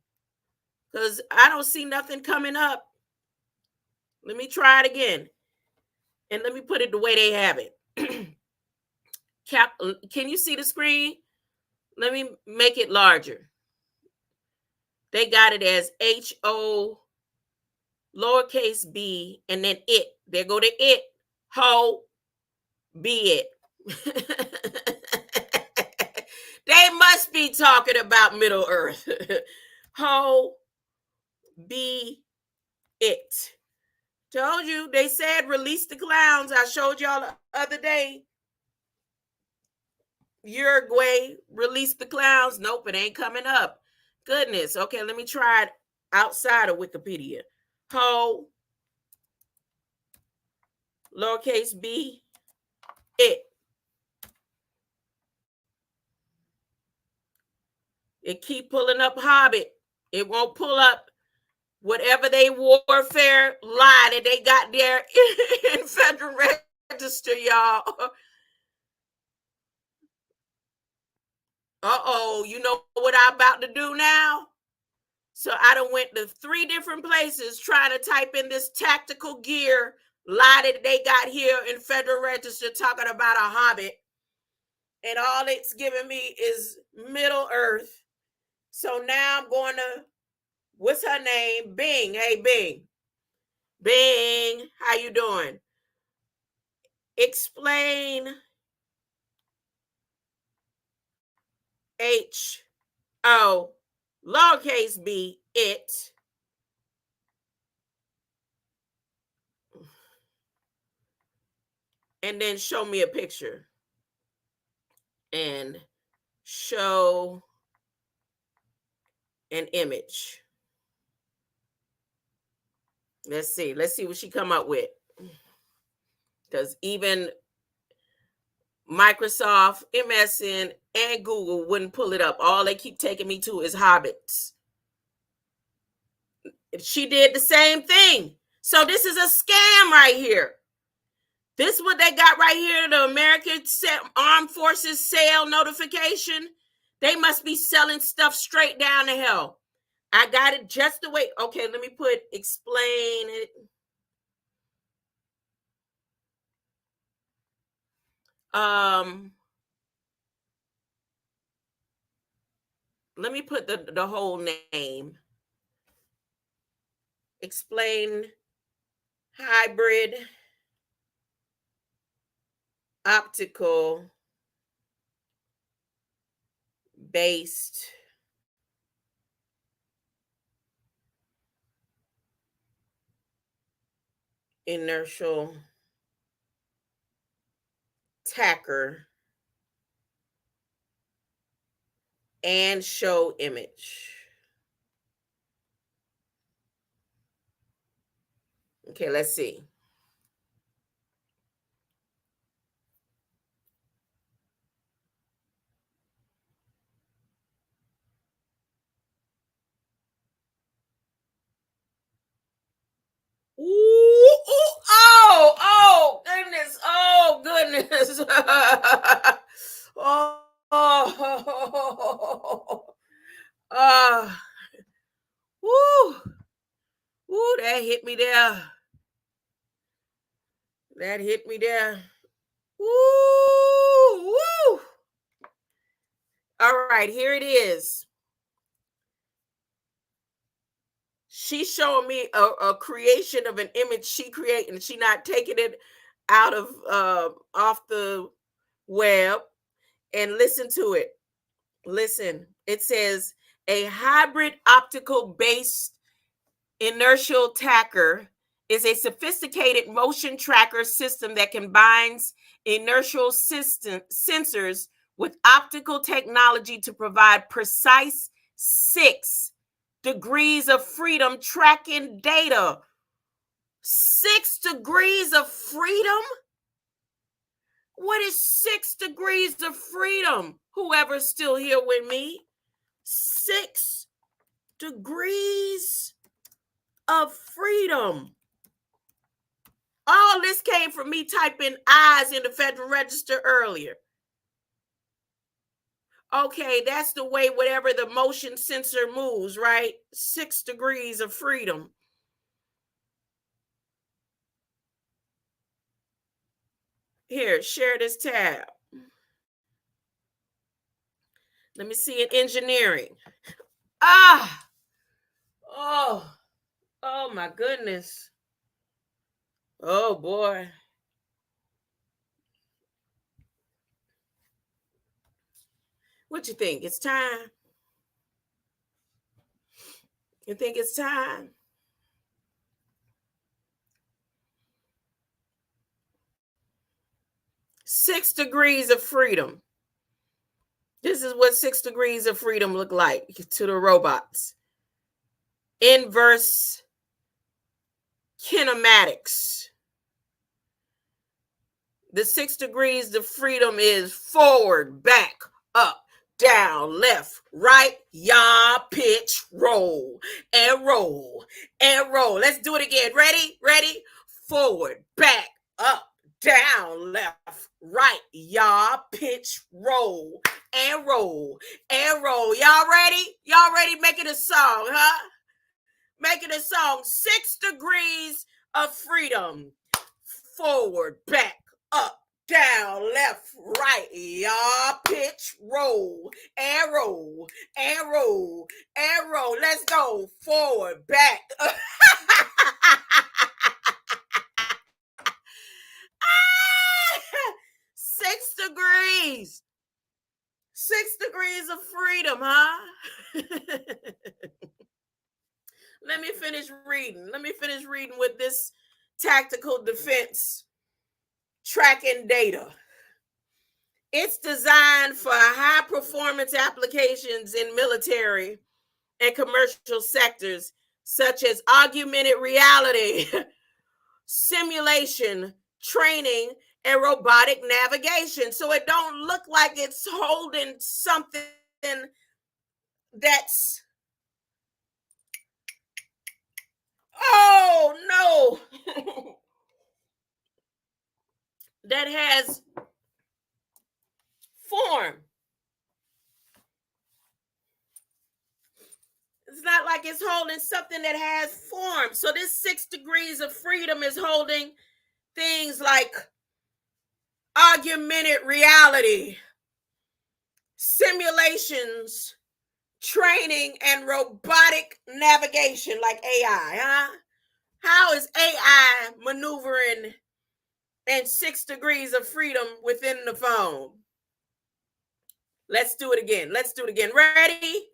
Because I don't see nothing coming up. Let me try it again. And let me put it the way they have it. Can you see the screen? Let me make it larger. They got it as H-O lowercase b and then it. There go to it. Ho be it. They must be talking about Middle Earth. Ho be it. Told you, they said release the clowns. I showed y'all the other day. Uruguay, release the clowns. Nope, it ain't coming up. Goodness. Okay, let me try it outside of Wikipedia. Ho, lowercase b, it. It keep pulling up Hobbit. It won't pull up whatever they warfare lie that they got there in Federal Register, y'all. Uh-oh, you know what I'm about to do now? So I done went to 3 different places trying to type in this tactical gear lie that they got here in Federal Register talking about a hobbit, and all it's giving me is Middle Earth. So now I'm going to, what's her name? Bing. Hey, Bing. Bing, how you doing? Explain H-O, lowercase b, it. And then show me a picture. And show an image. Let's see what she come up with. Because even Microsoft, MSN, and Google wouldn't pull it up. All they keep taking me to is hobbits. She did the same thing. So this is a scam right here. This is what they got right here, the American Armed Forces sale notification. They must be selling stuff straight down to hell. I got it just the way. Okay, let me put explain it. Let me put the whole name. Explain hybrid optical based inertial tacker and show image. Okay, let's see. Ooh, ooh, oh, goodness. Oh, goodness. Woo, woo, that hit me there. That hit me there. Woo, woo. All right, here it is. She's showing me a creation of an image she created, and she not taking it out of off the web. And listen to it. Listen, it says a hybrid optical based inertial tacker is a sophisticated motion tracker system that combines inertial sensors with optical technology to provide precise 6 degrees of freedom tracking data. 6 degrees of freedom? What is 6 degrees of freedom? Whoever's still here with me. 6 degrees of freedom. All this came from me typing eyes in the Federal Register earlier. Okay, that's the way whatever the motion sensor moves, right? 6 degrees of freedom. Here, share this tab. Let me see in engineering. Oh my goodness. Oh boy. What you think? It's time? You think it's time? Six degrees of freedom. This is what 6 degrees of freedom look like to the robots. Inverse kinematics. The 6 degrees of freedom is forward, back, up, down, left, right, yaw, pitch, roll, and roll, and roll. Let's do it again. Ready? Ready? Forward, back, up, down, left, right, yaw, pitch, roll, and roll, and roll. Y'all ready? Y'all ready? Making a song, huh? Making a song. 6 degrees of freedom. forward, back, up, down, left, right, y'all. Pitch, roll, and roll, and roll, and roll. Let's go. Forward, back. 6 degrees. 6 degrees of freedom, huh? Let me finish reading. Let me finish reading with this tactical defense tracking data. It's designed for high performance applications in military and commercial sectors, such as augmented reality, simulation, training, and robotic navigation. So it don't look like it's holding something that's, oh no, that has form. It's not like it's holding something that has form. So this 6 degrees of freedom is holding things like augmented reality, simulations, training, and robotic navigation like AI, huh? How is AI maneuvering in 6 degrees of freedom within the phone? Let's do it again. Let's do it again. Ready?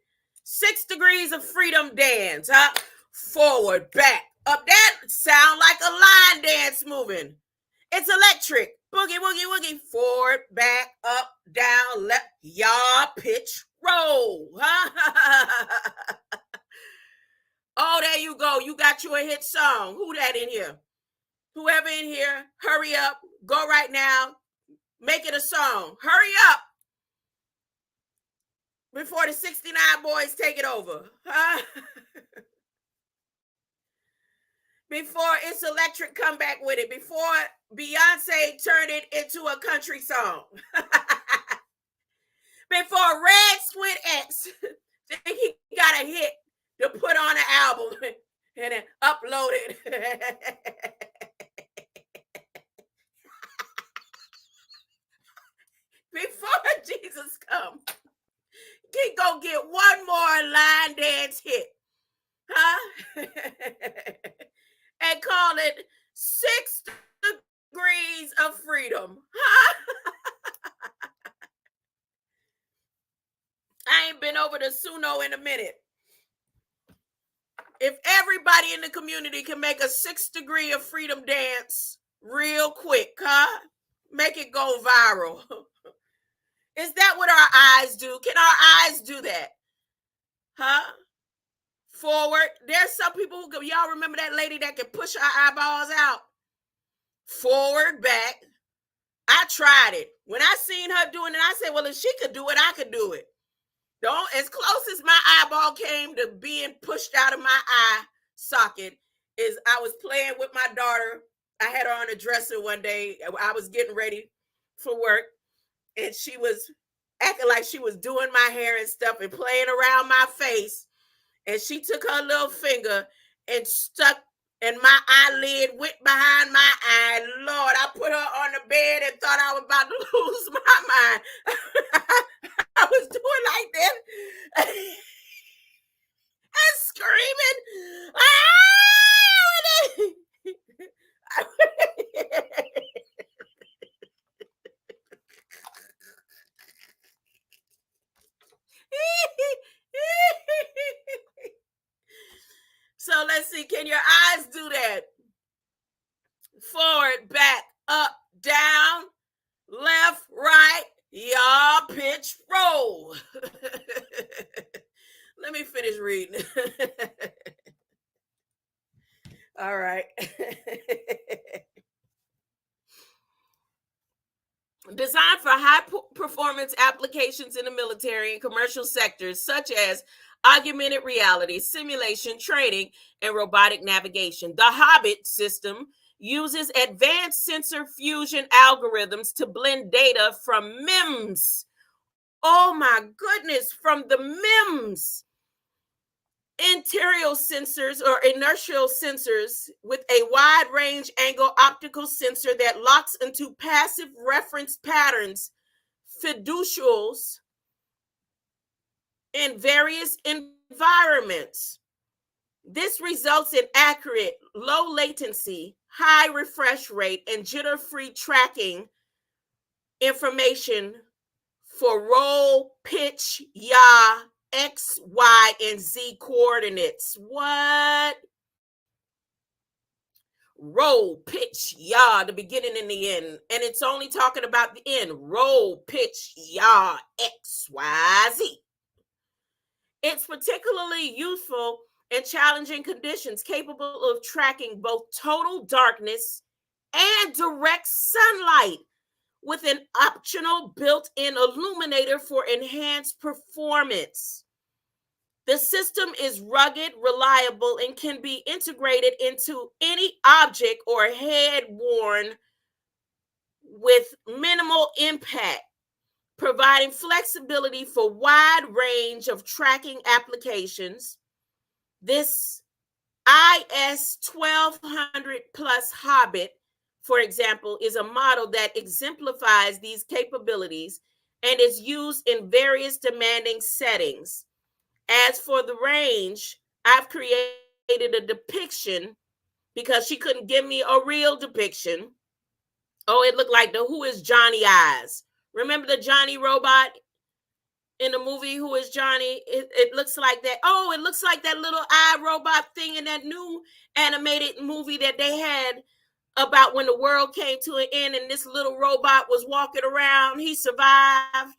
6 degrees of freedom dance, huh? Forward, back, up. That sound like a line dance moving. It's electric. Boogie, woogie, woogie. Forward, back, up, down, left. Y'all pitch, roll. Oh, there you go. You got you a hit song. Who that in here? Whoever in here, hurry up. Go right now. Make it a song. Hurry up before the 69 boys take it over. Before It's Electric come back with it. Before Beyonce turned it into a country song. Before Red Squid X think he got a hit to put on an album and then upload it. Before Jesus come, he gonna get one more line dance hit, huh? And call it 6 degrees of freedom, huh? I ain't been over to Suno in a minute. If everybody in the community can make a 6 degree of freedom dance real quick, huh? Make it go viral. Is that what our eyes do? Can our eyes do that? Huh? Forward. There's some people who can, y'all remember that lady that can push her eyeballs out? Forward, back. I tried it. When I seen her doing it, I said, well, if she could do it, I could do it. Don't, as close as my eyeball came to being pushed out of my eye socket is I was playing with my daughter. I had her on a dresser one day. I was getting ready for work, and she was acting like she was doing my hair and stuff and playing around my face. And she took her little finger and stuck, and my eyelid went behind my eye. Lord, I put her on the bed and thought I was about to lose my mind. I was doing like this and screaming. So let's see, can your eyes do that? Forward, back, up, down, left, right, y'all pitch, roll. Let me finish reading. All right. Designed for high performance applications in the military and commercial sectors, such as augmented reality, simulation, training, and robotic navigation. The Hobbit system uses advanced sensor fusion algorithms to blend data from MEMS. Oh my goodness, from the MEMS Interior sensors or inertial sensors with a wide range angle optical sensor that locks into passive reference patterns, fiducials, in various environments. This results in accurate, low latency, high refresh rate, and jitter-free tracking information for roll, pitch, yaw, X, Y, and Z coordinates. What? Roll, pitch, yaw, the beginning and the end. And it's only talking about the end. Roll, pitch, yaw, X, Y, Z. It's particularly useful in challenging conditions, capable of tracking both total darkness and direct sunlight, with an optional built-in illuminator for enhanced performance. The system is rugged, reliable, and can be integrated into any object or head worn with minimal impact, providing flexibility for wide range of tracking applications. This IS 1200 Plus Hobbit, for example, is a model that exemplifies these capabilities and is used in various demanding settings. As for the range, I've created a depiction because she couldn't give me a real depiction. Oh, it looked like the Who is Johnny eyes. Remember the Johnny robot in the movie Who is Johnny? It looks like that. Oh, it looks like that little eye robot thing in that new animated movie that they had about when the world came to an end and this little robot was walking around. He survived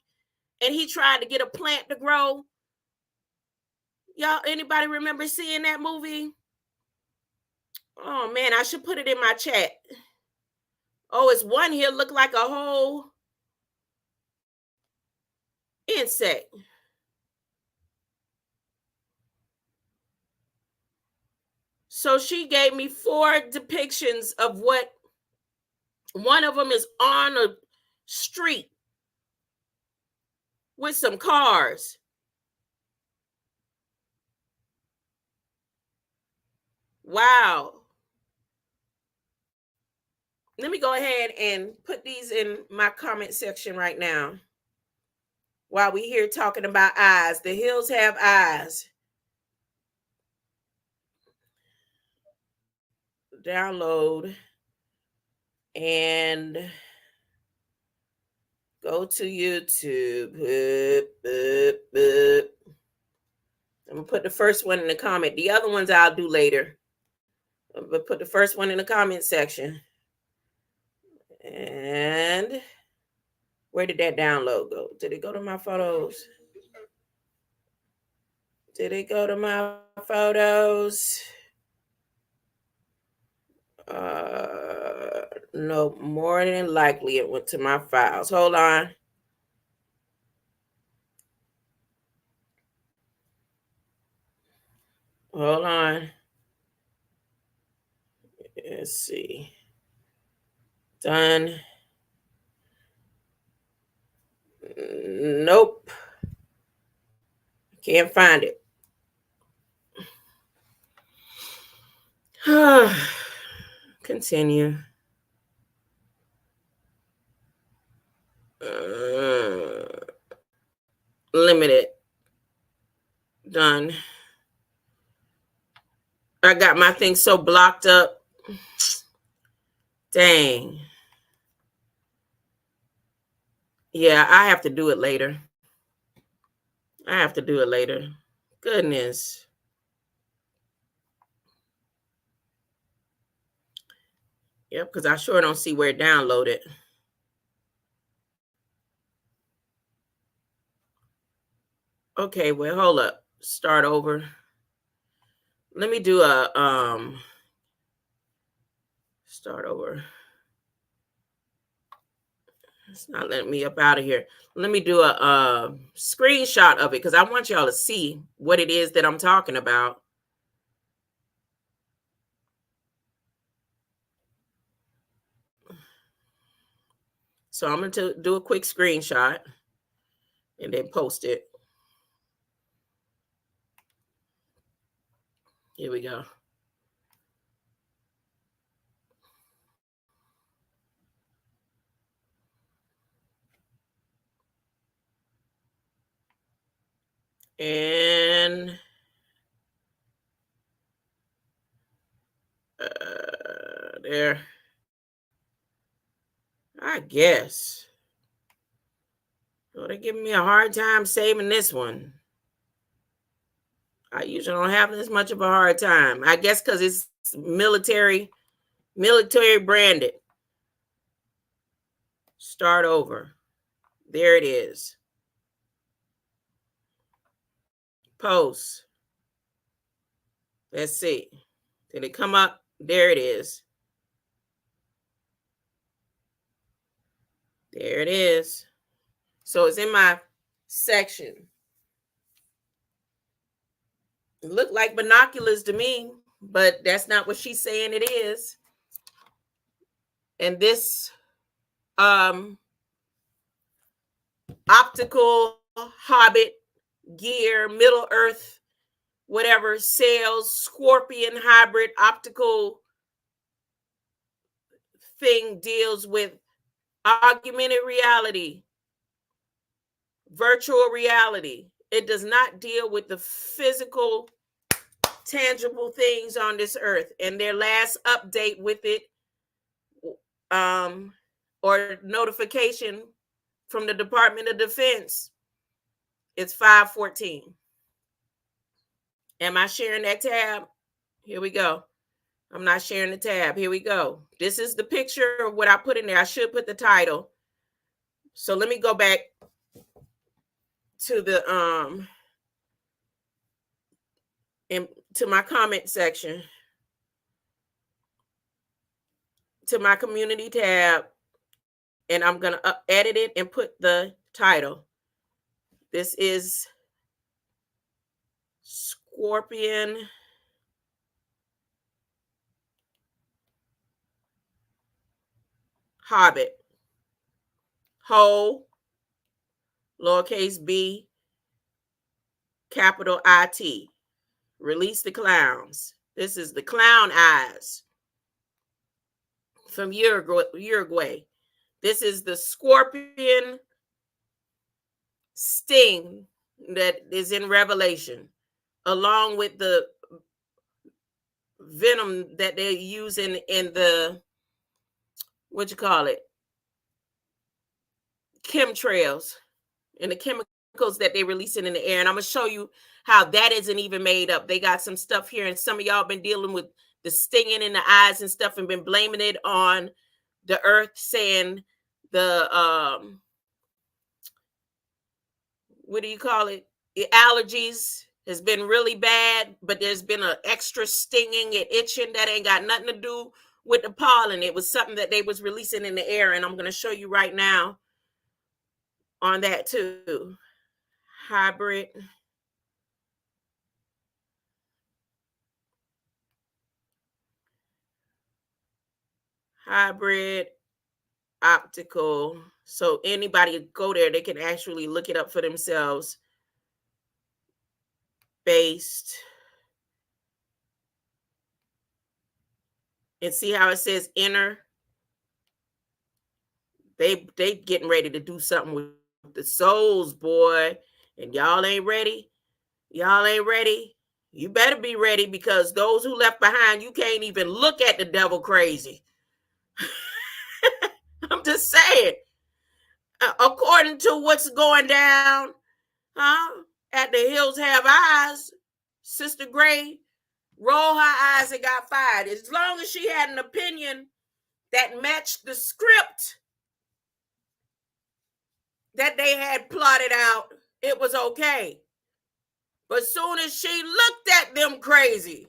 and he tried to get a plant to grow. Y'all, anybody remember seeing that movie? Oh man, I should put it in my chat. Oh, it's one here look like a whole insect. So she gave me 4 depictions of what one of them is on a street with some cars. Wow. Let me go ahead and put these in my comment section right now. While we here talking about eyes, the hills have eyes. Download and go to YouTube. I'm gonna put the first one in the comment. The other ones I'll do later. But put the first one in the comment section. And where did that download go? Did it go to my photos? Did it go to my photos? No, more than likely it went to my files. Hold on. Hold on. Let's see. Done. Nope. Can't find it. Continue. Limited. Done. I got my thing so blocked up. Dang. Yeah, I have to do it later. Goodness. Yep, because I sure don't see where it downloaded. Okay, well, hold up. Start over. Let me do a start over. It's not letting me up out of here. Let me do a screenshot of it because I want y'all to see what it is that I'm talking about. So I'm going to do a quick screenshot and then post it. Here we go. And there, I guess. Well, they're giving me a hard time saving this one. I usually don't have this much of a hard time. I guess because it's military branded. Start over. There it is. Post. Let's see. Did it come up? There it is. There it is. So it's in my section. It looked like binoculars to me, but that's not what she's saying it is. And this optical hobbit gear, Middle Earth, whatever, sales, Scorpion hybrid optical thing deals with augmented reality, virtual reality. It does not deal with the physical, tangible things on this earth. And their last update with it, or notification from the Department of Defense, it's 5/14. Am I sharing that tab? Here we go. I'm not sharing the tab. Here we go. This is the picture of what I put in there. I should put the title. So let me go back to the to my comment section, to my community tab, and I'm gonna edit it and put the title. This is Scorpion Hobbit. Ho, lowercase b, capital IT. Release the clowns. This is the clown eyes from Uruguay. This is the scorpion sting that is in Revelation, along with the venom that they're using in the, what you call it, chemtrails, and the chemicals that they're releasing in the air. And I'm going to show you how that isn't even made up. They got some stuff here, and some of y'all been dealing with the stinging in the eyes and stuff and been blaming it on the earth, saying the, what do you call it? The allergies has been really bad, but there's been an extra stinging and itching that ain't got nothing to do with the pollen. It was something that they was releasing in the air, and I'm going to show you right now on that too. Hybrid optical. So anybody go there, they can actually look it up for themselves. Based. And see how it says inner. They getting ready to do something with the souls, boy. And y'all ain't ready. Y'all ain't ready. You better be ready, because those who left behind, you can't even look at the devil crazy. I'm just saying. According to what's going down, at the Hills Have Eyes, Sister Gray rolled her eyes and got fired. As long as she had an opinion that matched the script that they had plotted out, it was okay. But soon as she looked at them crazy,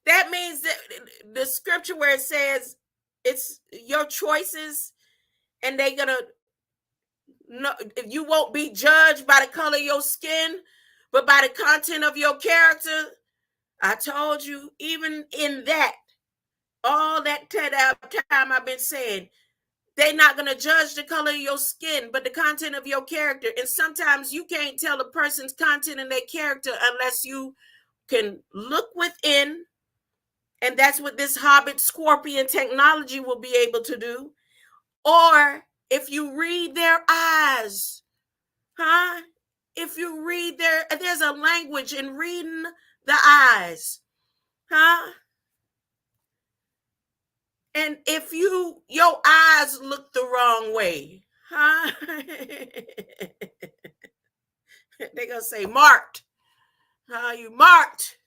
that means that the scripture where it says it's your choices, and they're gonna, no, you won't be judged by the color of your skin, but by the content of your character. I told you, even in that, all that time I've been saying, They're not going to judge the color of your skin, but the content of your character. And sometimes you can't tell a person's content and their character unless you can look within. And that's what this Hobbit Scorpion technology will be able to do. Or if you read their eyes, huh? If you read there's a language in reading the eyes, huh? And if your eyes look the wrong way, huh? They're gonna say marked. You marked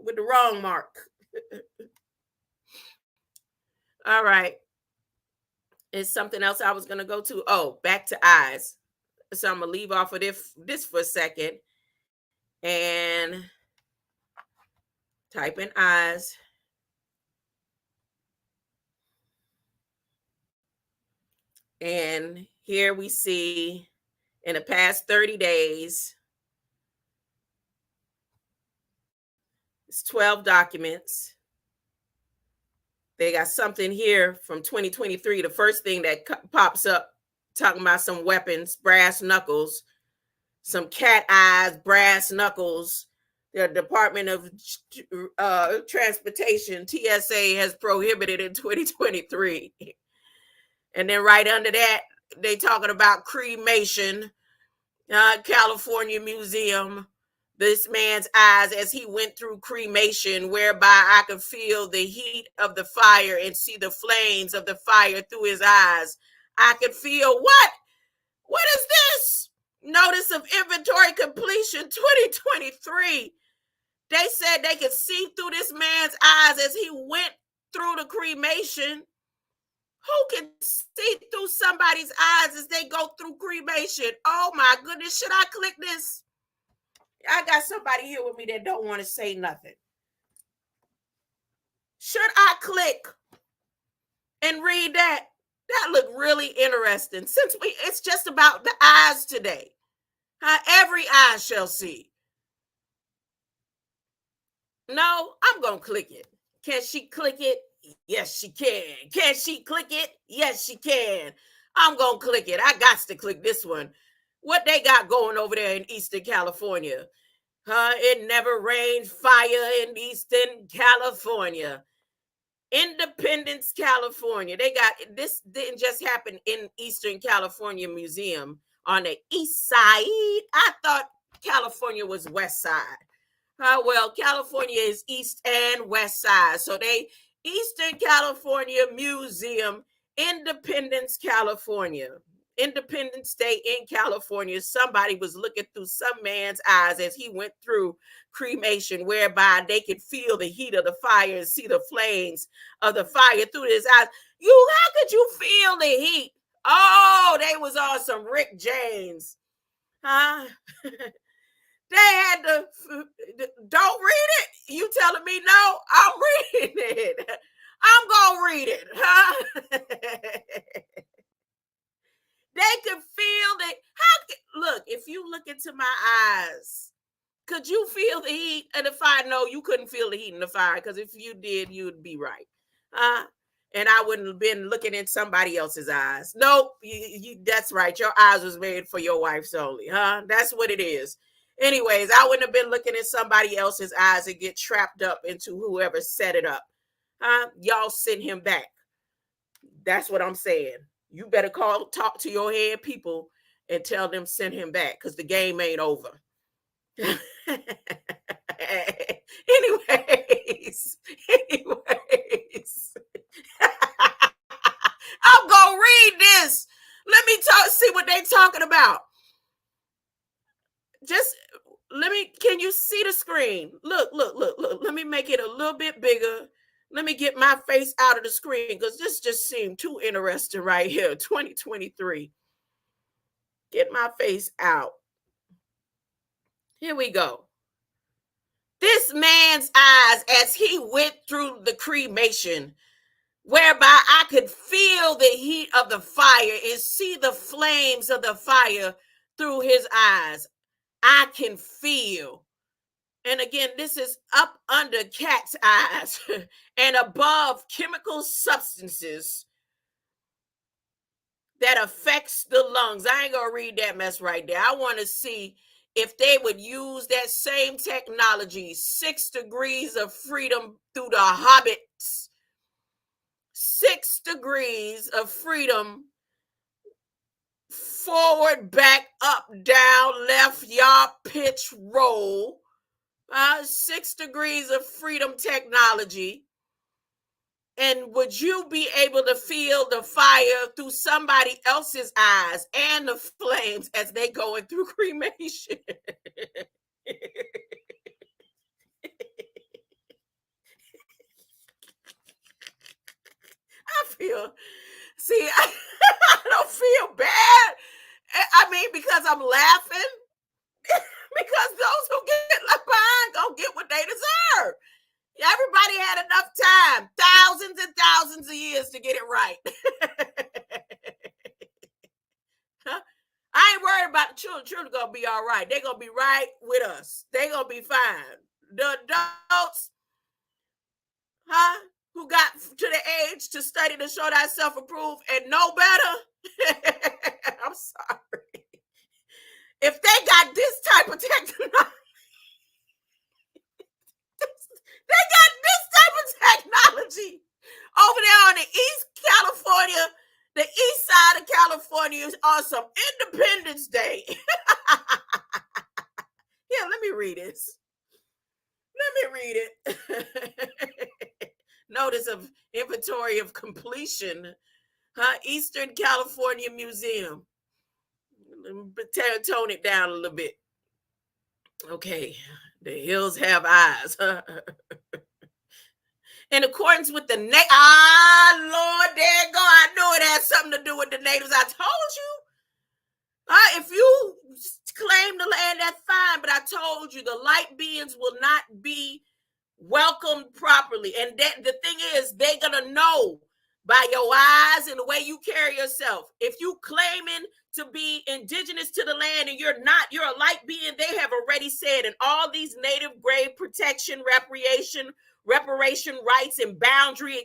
with the wrong mark. All right. It's something else I was gonna go to. Oh, back to eyes. So I'm gonna leave off of this for a second and type in eyes. And here we see in the past 30 days, it's 12 documents. They got something here from 2023. The first thing that pops up talking about some weapons, brass knuckles, some cat eyes, brass knuckles. The Department of Transportation, TSA, has prohibited in 2023. And then right under that, they talking about cremation, California Museum. This man's eyes as he went through cremation, whereby I could feel the heat of the fire and see the flames of the fire through his eyes. I could feel what? What is this? Notice of inventory completion 2023. They said they could see through this man's eyes as he went through the cremation. Who can see through somebody's eyes as they go through cremation? Oh my goodness, should I click this? I got somebody here with me that don't want to say nothing. Should I click and read that? That looked really interesting. Since it's just about the eyes today. Every eye shall see. No, I'm going to click it. Can she click it? Yes, she can. Can she click it? Yes, she can. I'm going to click it. I got to click this one. What they got going over there in Eastern California? It never rained fire in Eastern California. Independence, California. They got, this didn't just happen in Eastern California Museum on the east side. I thought California was west side. Well, California is east and west side. So they, Eastern California Museum, Independence, California. Independence Day in California. Somebody was looking through some man's eyes as he went through cremation, whereby they could feel the heat of the fire and see the flames of the fire through his eyes. How could you feel the heat? Oh, they was on some Rick James. They had to, don't read it. You telling me no? I'm reading it. I'm going to read it. They could feel that. Look, if you look into my eyes, could you feel the heat of the fire? No, you couldn't feel the heat in the fire, because if you did, you would be right. And I wouldn't have been looking in somebody else's eyes. Nope, that's right. Your eyes was made for your wife's only. That's what it is. Anyways, I wouldn't have been looking in somebody else's eyes and get trapped up into whoever set it up. Y'all send him back. That's what I'm saying. You better talk to your head people and tell them send him back, because the game ain't over. Anyways. I'm gonna read this. Let me see what they talking about. Can you see the screen? Look. Let me make it a little bit bigger. Let me get my face out of the screen, because this just seemed too interesting right here. 2023. Get my face out. Here we go. This man's eyes as he went through the cremation, whereby I could feel the heat of the fire and see the flames of the fire through his eyes. I can feel. And again, this is up under cat's eyes and above chemical substances. that affects the lungs. I ain't gonna read that mess right there. I want to see if they would use that same technology, 6 degrees of freedom through the hobbits. 6 degrees of freedom, forward, back, up, down, left, yaw, pitch, roll. 6 degrees of freedom technology. And would you be able to feel the fire through somebody else's eyes and the flames as they going through cremation? I don't feel bad. I mean, because I'm laughing. Because those who get left behind gonna get what they deserve. Everybody had enough time, thousands and thousands of years to get it right. Huh? I ain't worried about the children. Children gonna be all right. They're gonna be right with us. They're gonna be fine. The adults, who got to the age to study to show thyself approved and know better. I'm sorry. If they got this type of technology, they got this type of technology over there on the East California, the east side of California, on some Independence Day. Yeah, let me read this. Let me read it. Notice of inventory of completion. Eastern California Museum. Tone it down a little bit. Okay. The hills have eyes. In accordance with the Lord, there you go. I knew it had something to do with the natives. I told you. If you claim the land, that's fine. But I told you the light beings will not be welcomed properly. And the thing is, they're gonna know by your eyes and the way you carry yourself. If you claiming to be indigenous to the land and you're not, you're a light being, they have already said, and all these native grave protection, reparation rights and boundary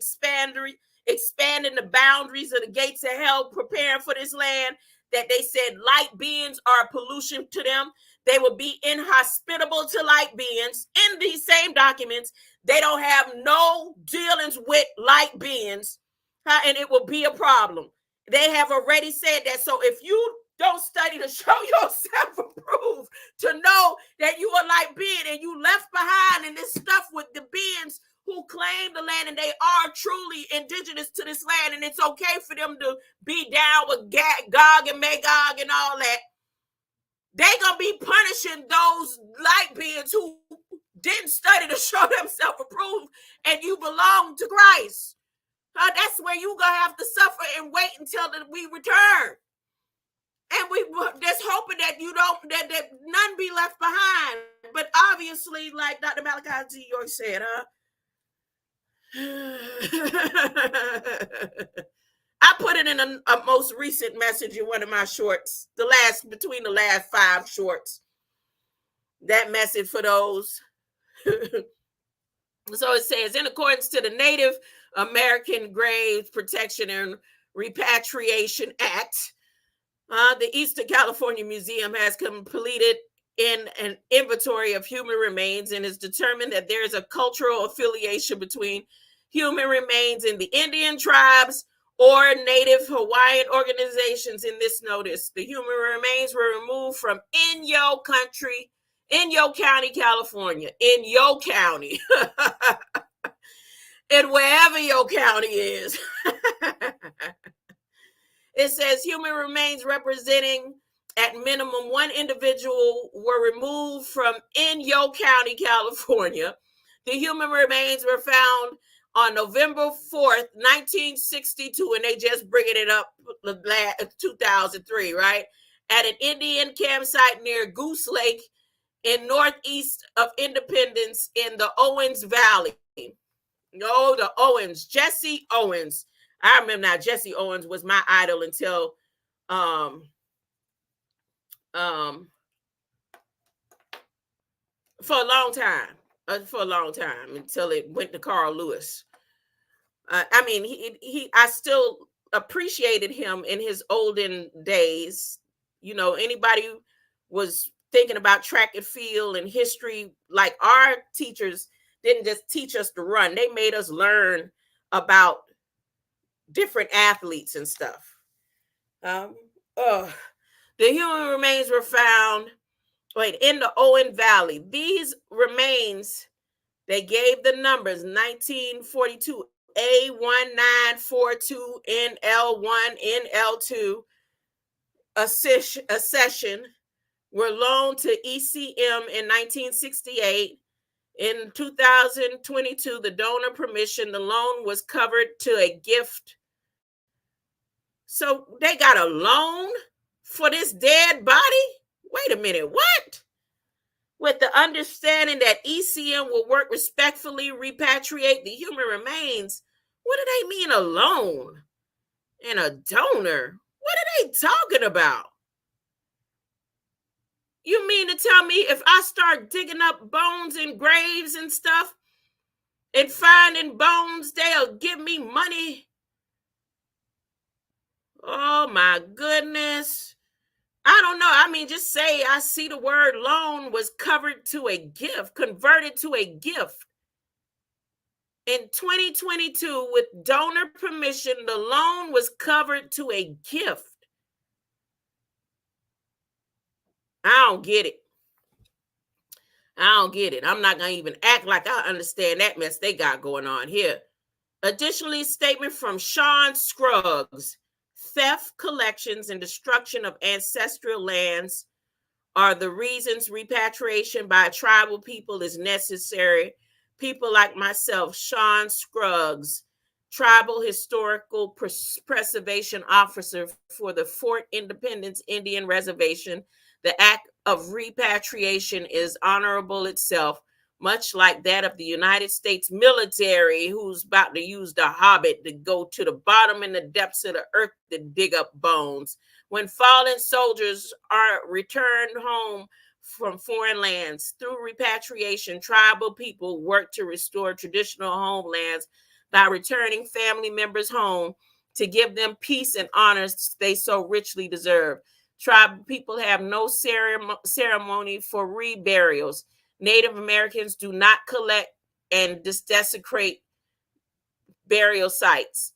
expanding the boundaries of the gates of hell, preparing for this land, that they said light beings are a pollution to them. They will be inhospitable to light beings. In these same documents, they don't have no dealings with light beings, and it will be a problem. They have already said that. So if you don't study to show yourself approved, to know that you are light being and you left behind in this stuff with the beings who claim the land and they are truly indigenous to this land, and it's okay for them to be down with Gog and Magog and all that, they gonna be punishing those light beings who didn't study to show themselves approved, and you belong to Christ. That's where you gonna have to suffer and wait until we return. And we just hoping that you don't, that none be left behind. But obviously, like Dr. Malachi T. York said, I put it in a most recent message in one of my shorts, between the last 5 shorts. That message for those. So it says, in accordance to the Native American Graves Protection and Repatriation Act, the Eastern California Museum has completed an inventory of human remains and has determined that there is a cultural affiliation between human remains in the Indian tribes or Native Hawaiian organizations in this notice. The human remains were removed from Inyo County, California. Inyo County. And wherever your county is. It says human remains representing at minimum 1 individual were removed from Inyo County, California. The human remains were found on November 4th, 1962, and they just bringing it up 2003, right? At an Indian campsite near Goose Lake in northeast of Independence in the Owens Valley. No, the Owens, Jesse Owens. I remember now, Jesse Owens was my idol until for a long time until it went to Carl Lewis. I mean, I still appreciated him in his olden days. You know, anybody who was thinking about track and field and history, like our teachers didn't just teach us to run, they made us learn about different athletes and stuff. Um, oh, the human remains were found in the Owen Valley. These remains, they gave the numbers 1942, A1942, NL1, NL2, accession, were loaned to ECM in 1968. In 2022, the donor permission, the loan was covered to a gift. So they got a loan for this dead body? Wait a minute, what? With the understanding that ECM will work respectfully, repatriate the human remains. What do they mean a loan and a donor? What are they talking about? You mean to tell me if I start digging up bones in graves and stuff and finding bones, they'll give me money? Oh my goodness. I don't know. I mean, just say I see the word loan was covered to a gift, converted to a gift. In 2022, with donor permission, the loan was covered to a gift. I don't get it. I don't get it. I'm not going to even act like I understand that mess they got going on here. Additionally, statement from Sean Scruggs: theft, collections, and destruction of ancestral lands are the reasons repatriation by tribal people is necessary. People like myself, Sean Scruggs, Tribal Historical Preservation Officer for the Fort Independence Indian Reservation, the act of repatriation is honorable itself, much like that of the United States military, who's about to use the Hobbit to go to the bottom in the depths of the earth to dig up bones. When fallen soldiers are returned home from foreign lands through repatriation, tribal people work to restore traditional homelands by returning family members home to give them peace and honors they so richly deserve. Tribal people have no ceremony for reburials. Native Americans do not collect and desecrate burial sites.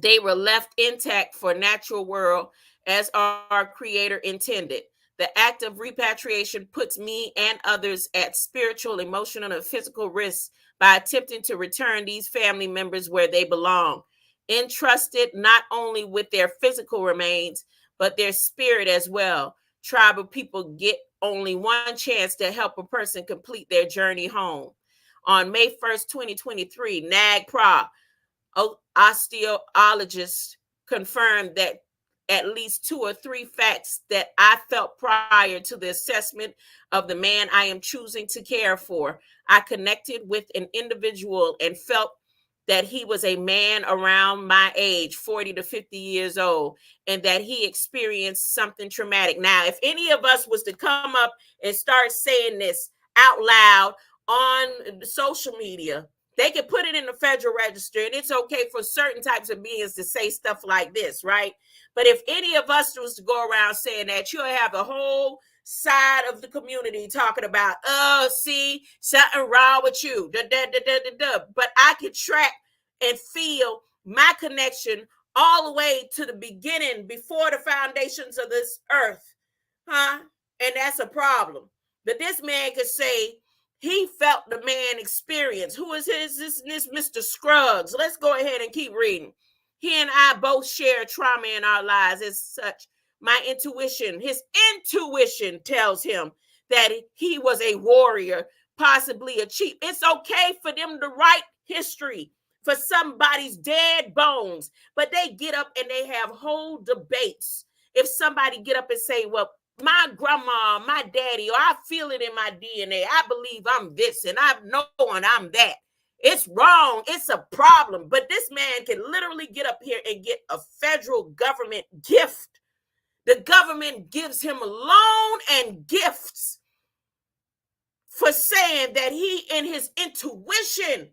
They were left intact for natural world as our Creator intended. The act of repatriation puts me and others at spiritual, emotional, and physical risk by attempting to return these family members where they belong, entrusted not only with their physical remains, but their spirit as well. Tribal people get only one chance to help a person complete their journey home. On May 1st, 2023, NAGPRA osteologists confirmed that at least 2 or 3 facts that I felt prior to the assessment of the man I am choosing to care for. I connected with an individual and felt that he was a man around my age, 40 to 50 years old, and that he experienced something traumatic. Now, if any of us was to come up and start saying this out loud on social media, they could put it in the Federal Register, and it's okay for certain types of beings to say stuff like this, right? But if any of us was to go around saying that, you'll have the whole side of the community talking about, oh, see, something wrong with you. But I could track and feel my connection all the way to the beginning, before the foundations of this earth, huh? And that's a problem. But this man could say he felt the man experience. Who is this Mr. Scruggs? Let's go ahead and keep reading. He and I both share trauma in our lives. As such, his intuition tells him that he was a warrior, possibly a chief. It's okay for them to write history for somebody's dead bones, but they get up and they have whole debates. If somebody get up and say, well, my grandma, my daddy, or I feel it in my DNA, I believe I'm this and I've known I'm that. It's wrong. It's a problem. But this man can literally get up here and get a federal government gift. The government gives him a loan and gifts for saying that he, in his intuition,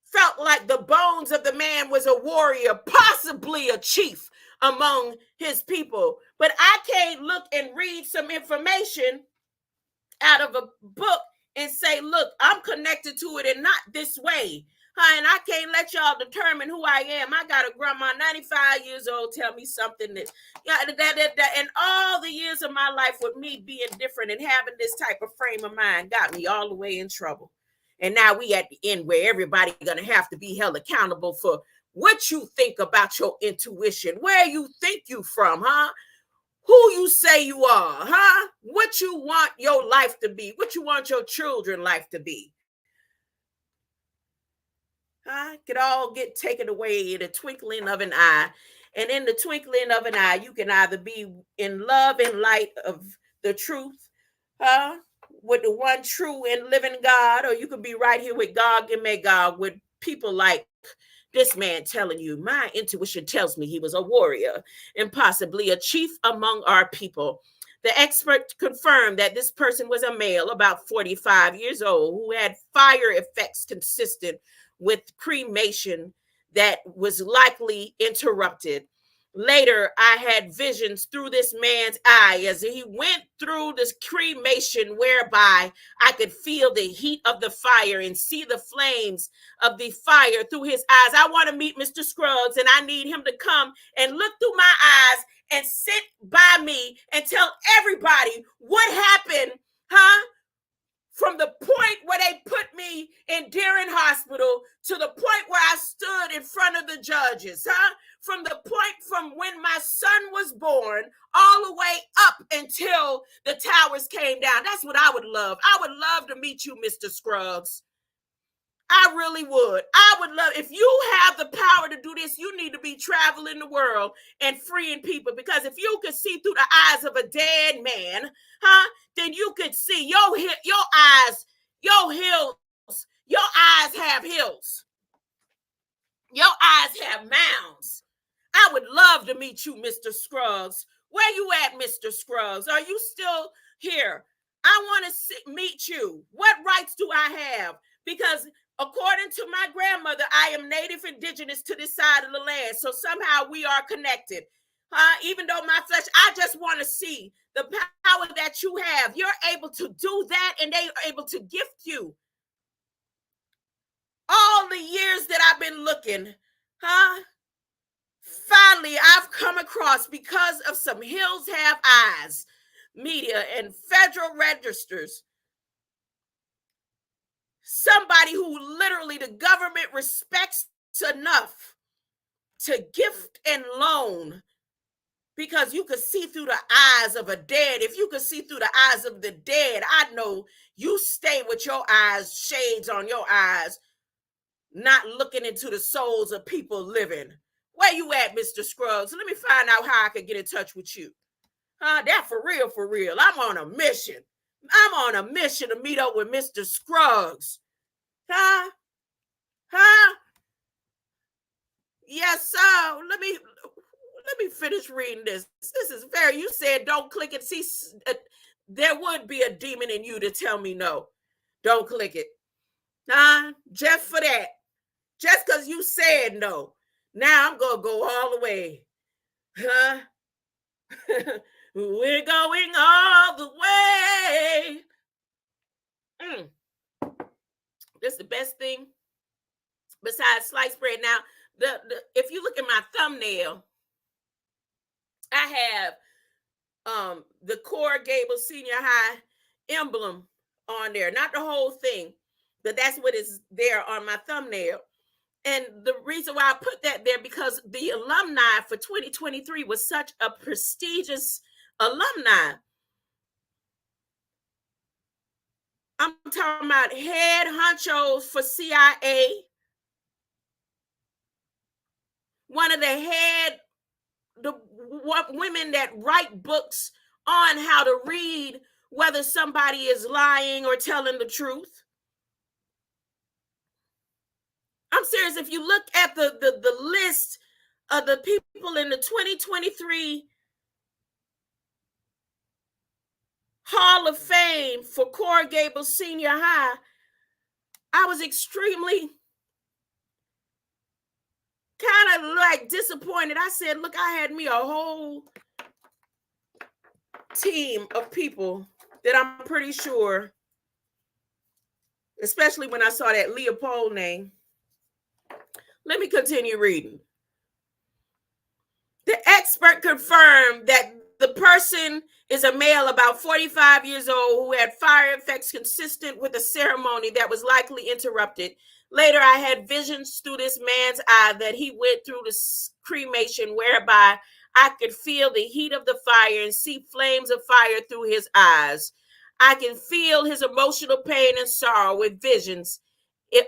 felt like the bones of the man was a warrior, possibly a chief among his people. But I can't look and read some information out of a book and say, look, I'm connected to it and not this way. And I can't let y'all determine who I am. I got a grandma, 95 years old, tell me something that, and all the years of my life with me being different and having this type of frame of mind got me all the way in trouble. And now we at the end where everybody gonna have to be held accountable for what you think about your intuition, where you think you from, huh? Who you say you are, huh? What you want your life to be, what you want your children's life to be. Could all get taken away in a twinkling of an eye. And in the twinkling of an eye, you can either be in love and light of the truth, with the one true and living God, or you could be right here with Gog and Magog, with people like this man telling you, my intuition tells me he was a warrior and possibly a chief among our people. The expert confirmed that this person was a male, about 45 years old, who had fire effects consistent with cremation that was likely interrupted. Later, I had visions through this man's eye as he went through this cremation, whereby I could feel the heat of the fire and see the flames of the fire through his eyes. I want to meet Mr. Scruggs, and I need him to come and look through my eyes and sit by me and tell everybody what happened, from the point where they put me in Deering Hospital to the point where I stood in front of the judges, from the point from when my son was born all the way up until the towers came down. That's what I would love. I would love to meet you, Mr. Scruggs. I really would. I would love, if you have the power to do this, you need to be traveling the world and freeing people, because if you could see through the eyes of a dead man, then you could see your eyes, your hills, your eyes have hills. Your eyes have mounds. I would love to meet you, Mr. Scruggs. Where you at, Mr. Scruggs? Are you still here? I want to meet you. What rights do I have? Because according to my grandmother, I am native indigenous to this side of the land. So somehow we are connected. Even though my flesh, I just want to see the power that you have. You're able to do that, and they are able to gift you. All the years that I've been looking, finally I've come across, because of some Hills Have Eyes media and federal registers, somebody who literally the government respects enough to gift and loan, because you could see through the eyes of a dead. If you could see through the eyes of the dead, I know you stay with your eyes, shades on your eyes, not looking into the souls of people living. Where you at, Mr. Scruggs? Let me find out how I can get in touch with you. That for real, for real. I'm on a mission. I'm on a mission to meet up with Mr. Scruggs. Yes, sir. Let me finish reading this. This is very, you said don't click it. See, there would be a demon in you to tell me no. Don't click it. Just for that. Just because you said no. Now I'm going to go all the way. We're going all the way. That's the best thing besides sliced bread. Now, if you look at my thumbnail, I have the Coral Gables Senior High emblem on there. Not the whole thing, but that's what is there on my thumbnail. And the reason why I put that there, because the alumni for 2023 was such a prestigious alumni. I'm talking about head honchos for CIA, one of the women that write books on how to read whether somebody is lying or telling the truth. I'm serious. If you look at the list of the people in the 2023 Hall of Fame for Coral Gables Senior High, I was extremely kind got like disappointed. I said, look, I had me a whole team of people that I'm pretty sure, especially when I saw that Leopold name. Let me continue reading. The expert confirmed that the person is a male about 45 years old who had fire effects consistent with a ceremony that was likely interrupted. Later, I had visions through this man's eye that he went through the cremation, whereby I could feel the heat of the fire and see flames of fire through his eyes. I can feel his emotional pain and sorrow with visions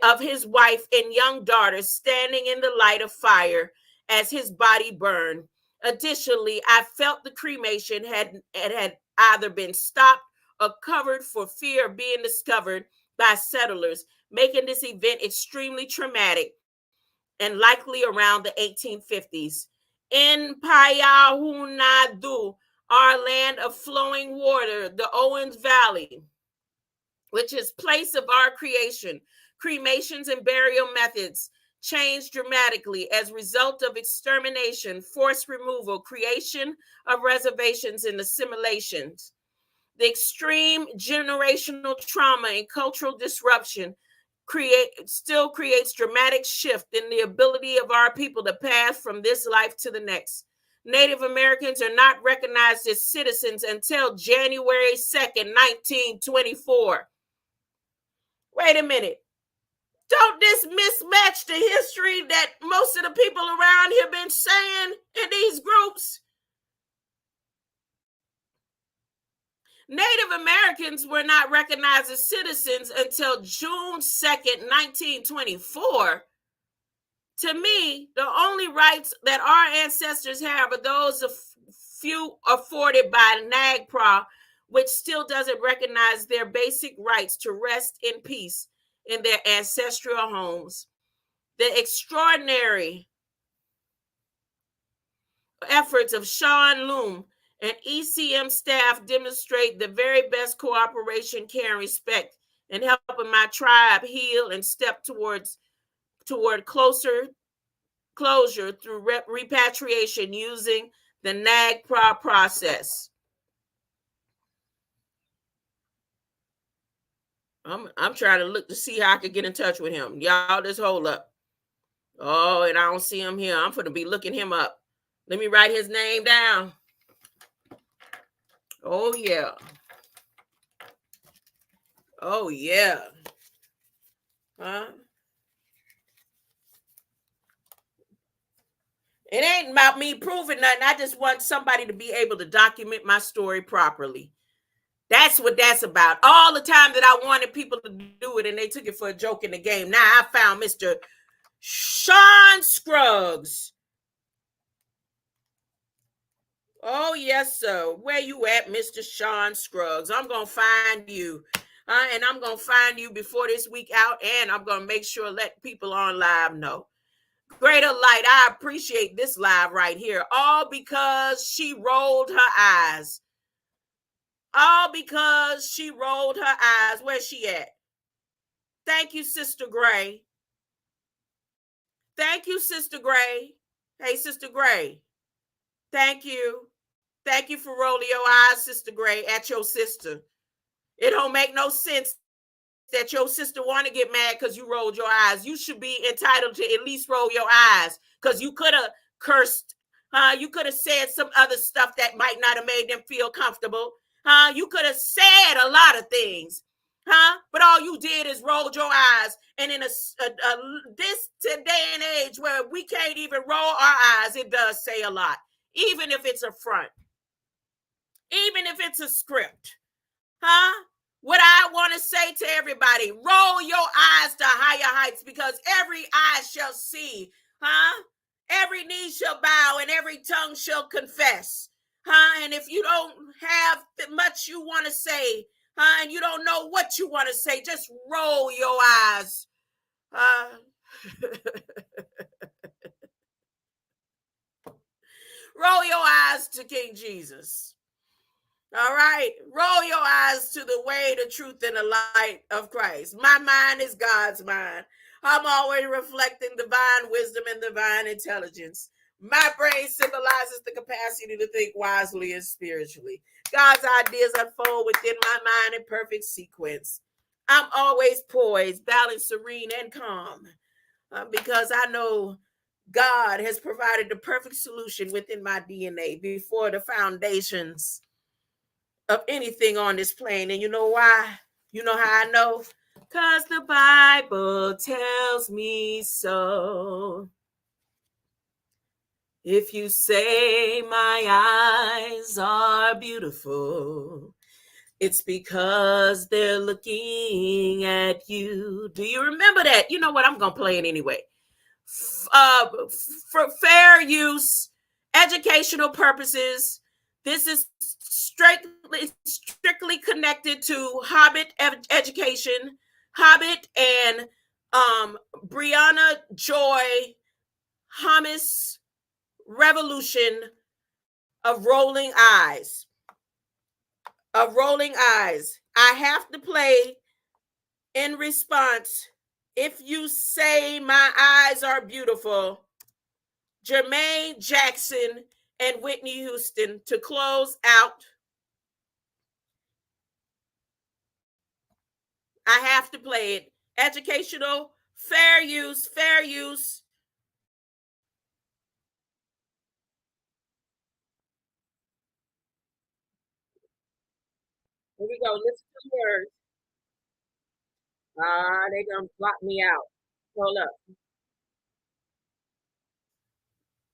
of his wife and young daughter standing in the light of fire as his body burned. Additionally, I felt the cremation had either been stopped or covered for fear of being discovered by settlers, making this event extremely traumatic and likely around the 1850s. In Payahunadu, our land of flowing water, the Owens Valley, which is place of our creation, cremations and burial methods changed dramatically as a result of extermination, forced removal, creation of reservations, and assimilations. The extreme generational trauma and cultural disruption still creates dramatic shift in the ability of our people to pass from this life to the next. Native Americans are not recognized as citizens until January 2nd, 1924. Wait a minute. Don't this mismatch the history that most of the people around here been saying in these groups? Native Americans were not recognized as citizens until June 2nd, 1924. To me, the only rights that our ancestors have are those of few afforded by NAGPRA, which still doesn't recognize their basic rights to rest in peace in their ancestral homes. The extraordinary efforts of Sean Loom and ECM staff demonstrate the very best cooperation, care, and respect in helping my tribe heal and step toward closure through repatriation using the NAGPRA process. I'm trying to look to see how I can get in touch with him. Y'all just hold up. Oh, and I don't see him here. I'm going to be looking him up. Let me write his name down. Oh, yeah. Oh, yeah. Huh? It ain't about me proving nothing. I just want somebody to be able to document my story properly. That's what that's about. All the time that I wanted people to do it, and they took it for a joke in the game. Now I found Mr. Sean Scruggs. Oh, yes, sir. Where you at, Mr. Sean Scruggs? I'm going to find you. And I'm going to find you before this week out, and I'm going to make sure let people on live know. Greater light, I appreciate this live right here. All because she rolled her eyes. All because she rolled her eyes. Where's she at? Thank you, Sister Gray. Thank you, Sister Gray. Hey, Sister Gray. Thank you. Thank you for rolling your eyes, Sister Gray, at your sister. It don't make no sense that your sister want to get mad because you rolled your eyes. You should be entitled to at least roll your eyes because you could have cursed. You could have said some other stuff that might not have made them feel comfortable. You could have said a lot of things. But all you did is rolled your eyes. And in this day and age where we can't even roll our eyes, it does say a lot. Even if it's a front. Even if it's a script. What I want to say to everybody, roll your eyes to higher heights because every eye shall see. Every knee shall bow and every tongue shall confess. And if you don't have much you want to say, and you don't know what you want to say, just roll your eyes. Roll your eyes to King Jesus. All right. Roll your eyes to the way, the truth, and the light of Christ. My mind is God's mind. I'm always reflecting divine wisdom and divine intelligence. My brain symbolizes the capacity to think wisely and spiritually. God's ideas unfold within my mind in perfect sequence. I'm always poised, balanced, serene, and calm because I know God has provided the perfect solution within my DNA before the foundations of anything on this plane. And you know why? You know how I know? Because the Bible tells me so. If you say my eyes are beautiful, it's because they're looking at you. Do you remember that? You know what? I'm going to play it anyway. For fair use, educational purposes, this is strictly connected to Hobbit education. Hobbit and Brianna Joy Hummus Revolution of Rolling Eyes. Of Rolling Eyes. I have to play in response. If you say my eyes are beautiful, Jermaine Jackson and Whitney Houston to close out. I have to play it. Educational, fair use, fair use. Here we go. Listen to the words. They're going to block me out. Hold up.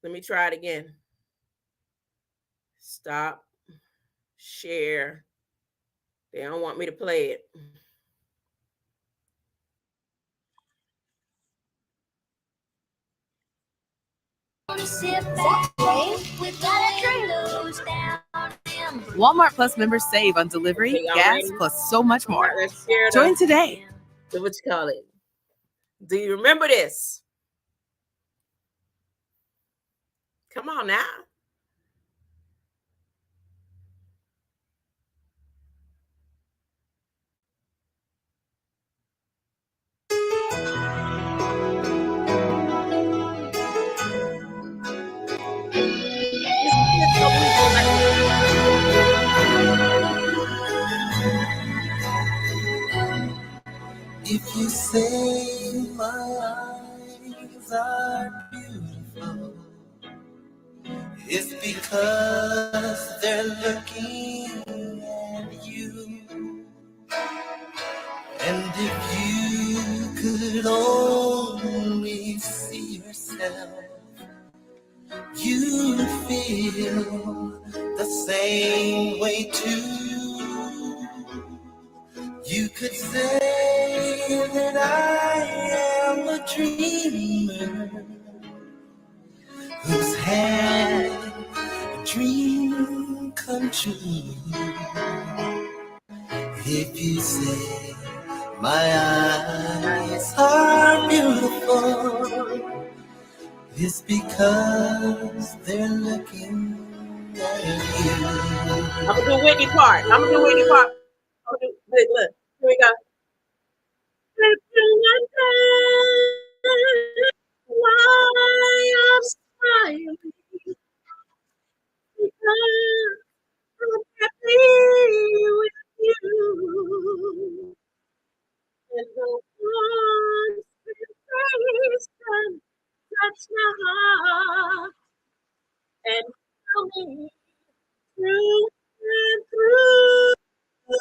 Let me try it again. Stop. Share. They don't want me to play it. Walmart Plus members save on delivery, Okay, y'all gas, ready? plus so much more. Let's share Join today. What you call it? Do you remember this? Come on now. If you say my eyes are beautiful, it's because they're looking at you. And if you could only see yourself, you'd feel the same way too. You could say that I am a dreamer who's had a dream come true. If you say my eyes are beautiful, it's because they're looking at you. I'm gonna do Whitney part. Look, here we go. Why I'm smiling? Because I'm happy with you. And the ones with face can touch my heart and tell me through and through. I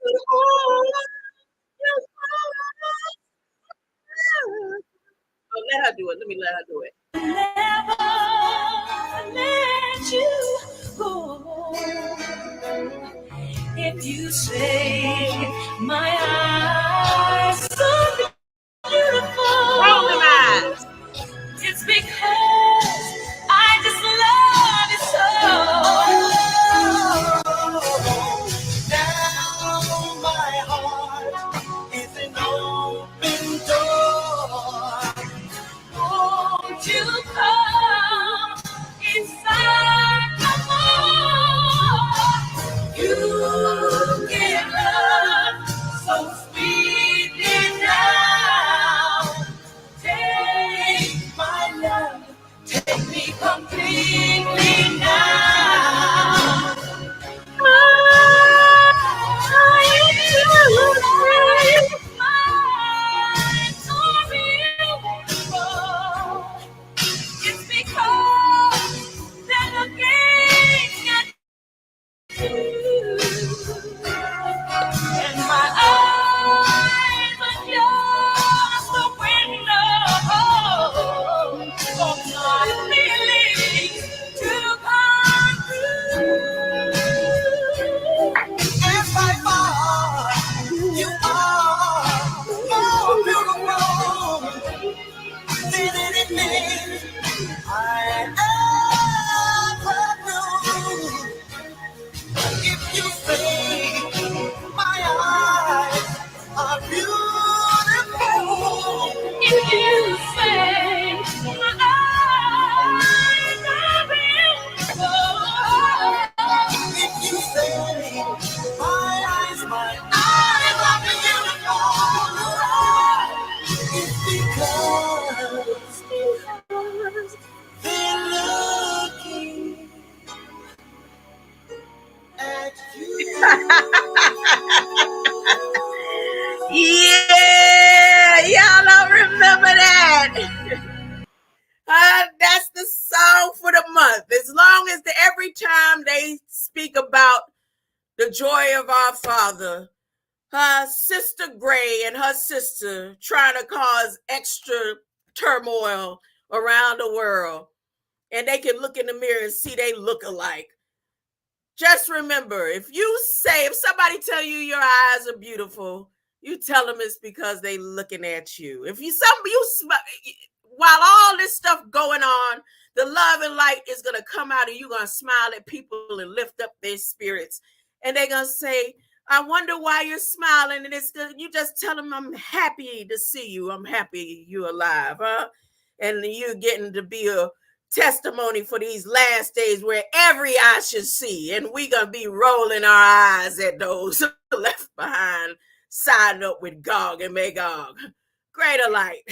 could hold your hand. Oh, let her do it. Let me let her do it. Never let you go. If you say my eyes are beautiful, Rolling eyes. it's because I just love you so. Now my heart is an open door. Won't you come inside my heart? You give love so sweet and weekly now. It's because they're looking at you, and my eyes are just a window of my feelings to come through. And by far, you are more beautiful than anything I ever knew. If you say my eyes are beautiful, if you say my eyes are beautiful, if you say my eyes are beautiful, it's because they're looking at you. Yeah, y'all don't remember that. That's the song for the month. As long as every time they speak about the joy of our Father, Sister Gray and her sister trying to cause extra turmoil around the world, and they can look in the mirror and see they look alike. Just remember, if somebody tell you your eyes are beautiful, you tell them it's because they looking at you. If while all this stuff going on, the love and light is going to come out and you're going to smile at people and lift up their spirits. And they're going to say, I wonder why you're smiling. And it's good. You just tell them, I'm happy to see you. I'm happy you're alive, huh? And you're getting to be a testimony for these last days where every eye should see. And we're going to be rolling our eyes at those left behind, signed up with Gog and Magog. Greater light.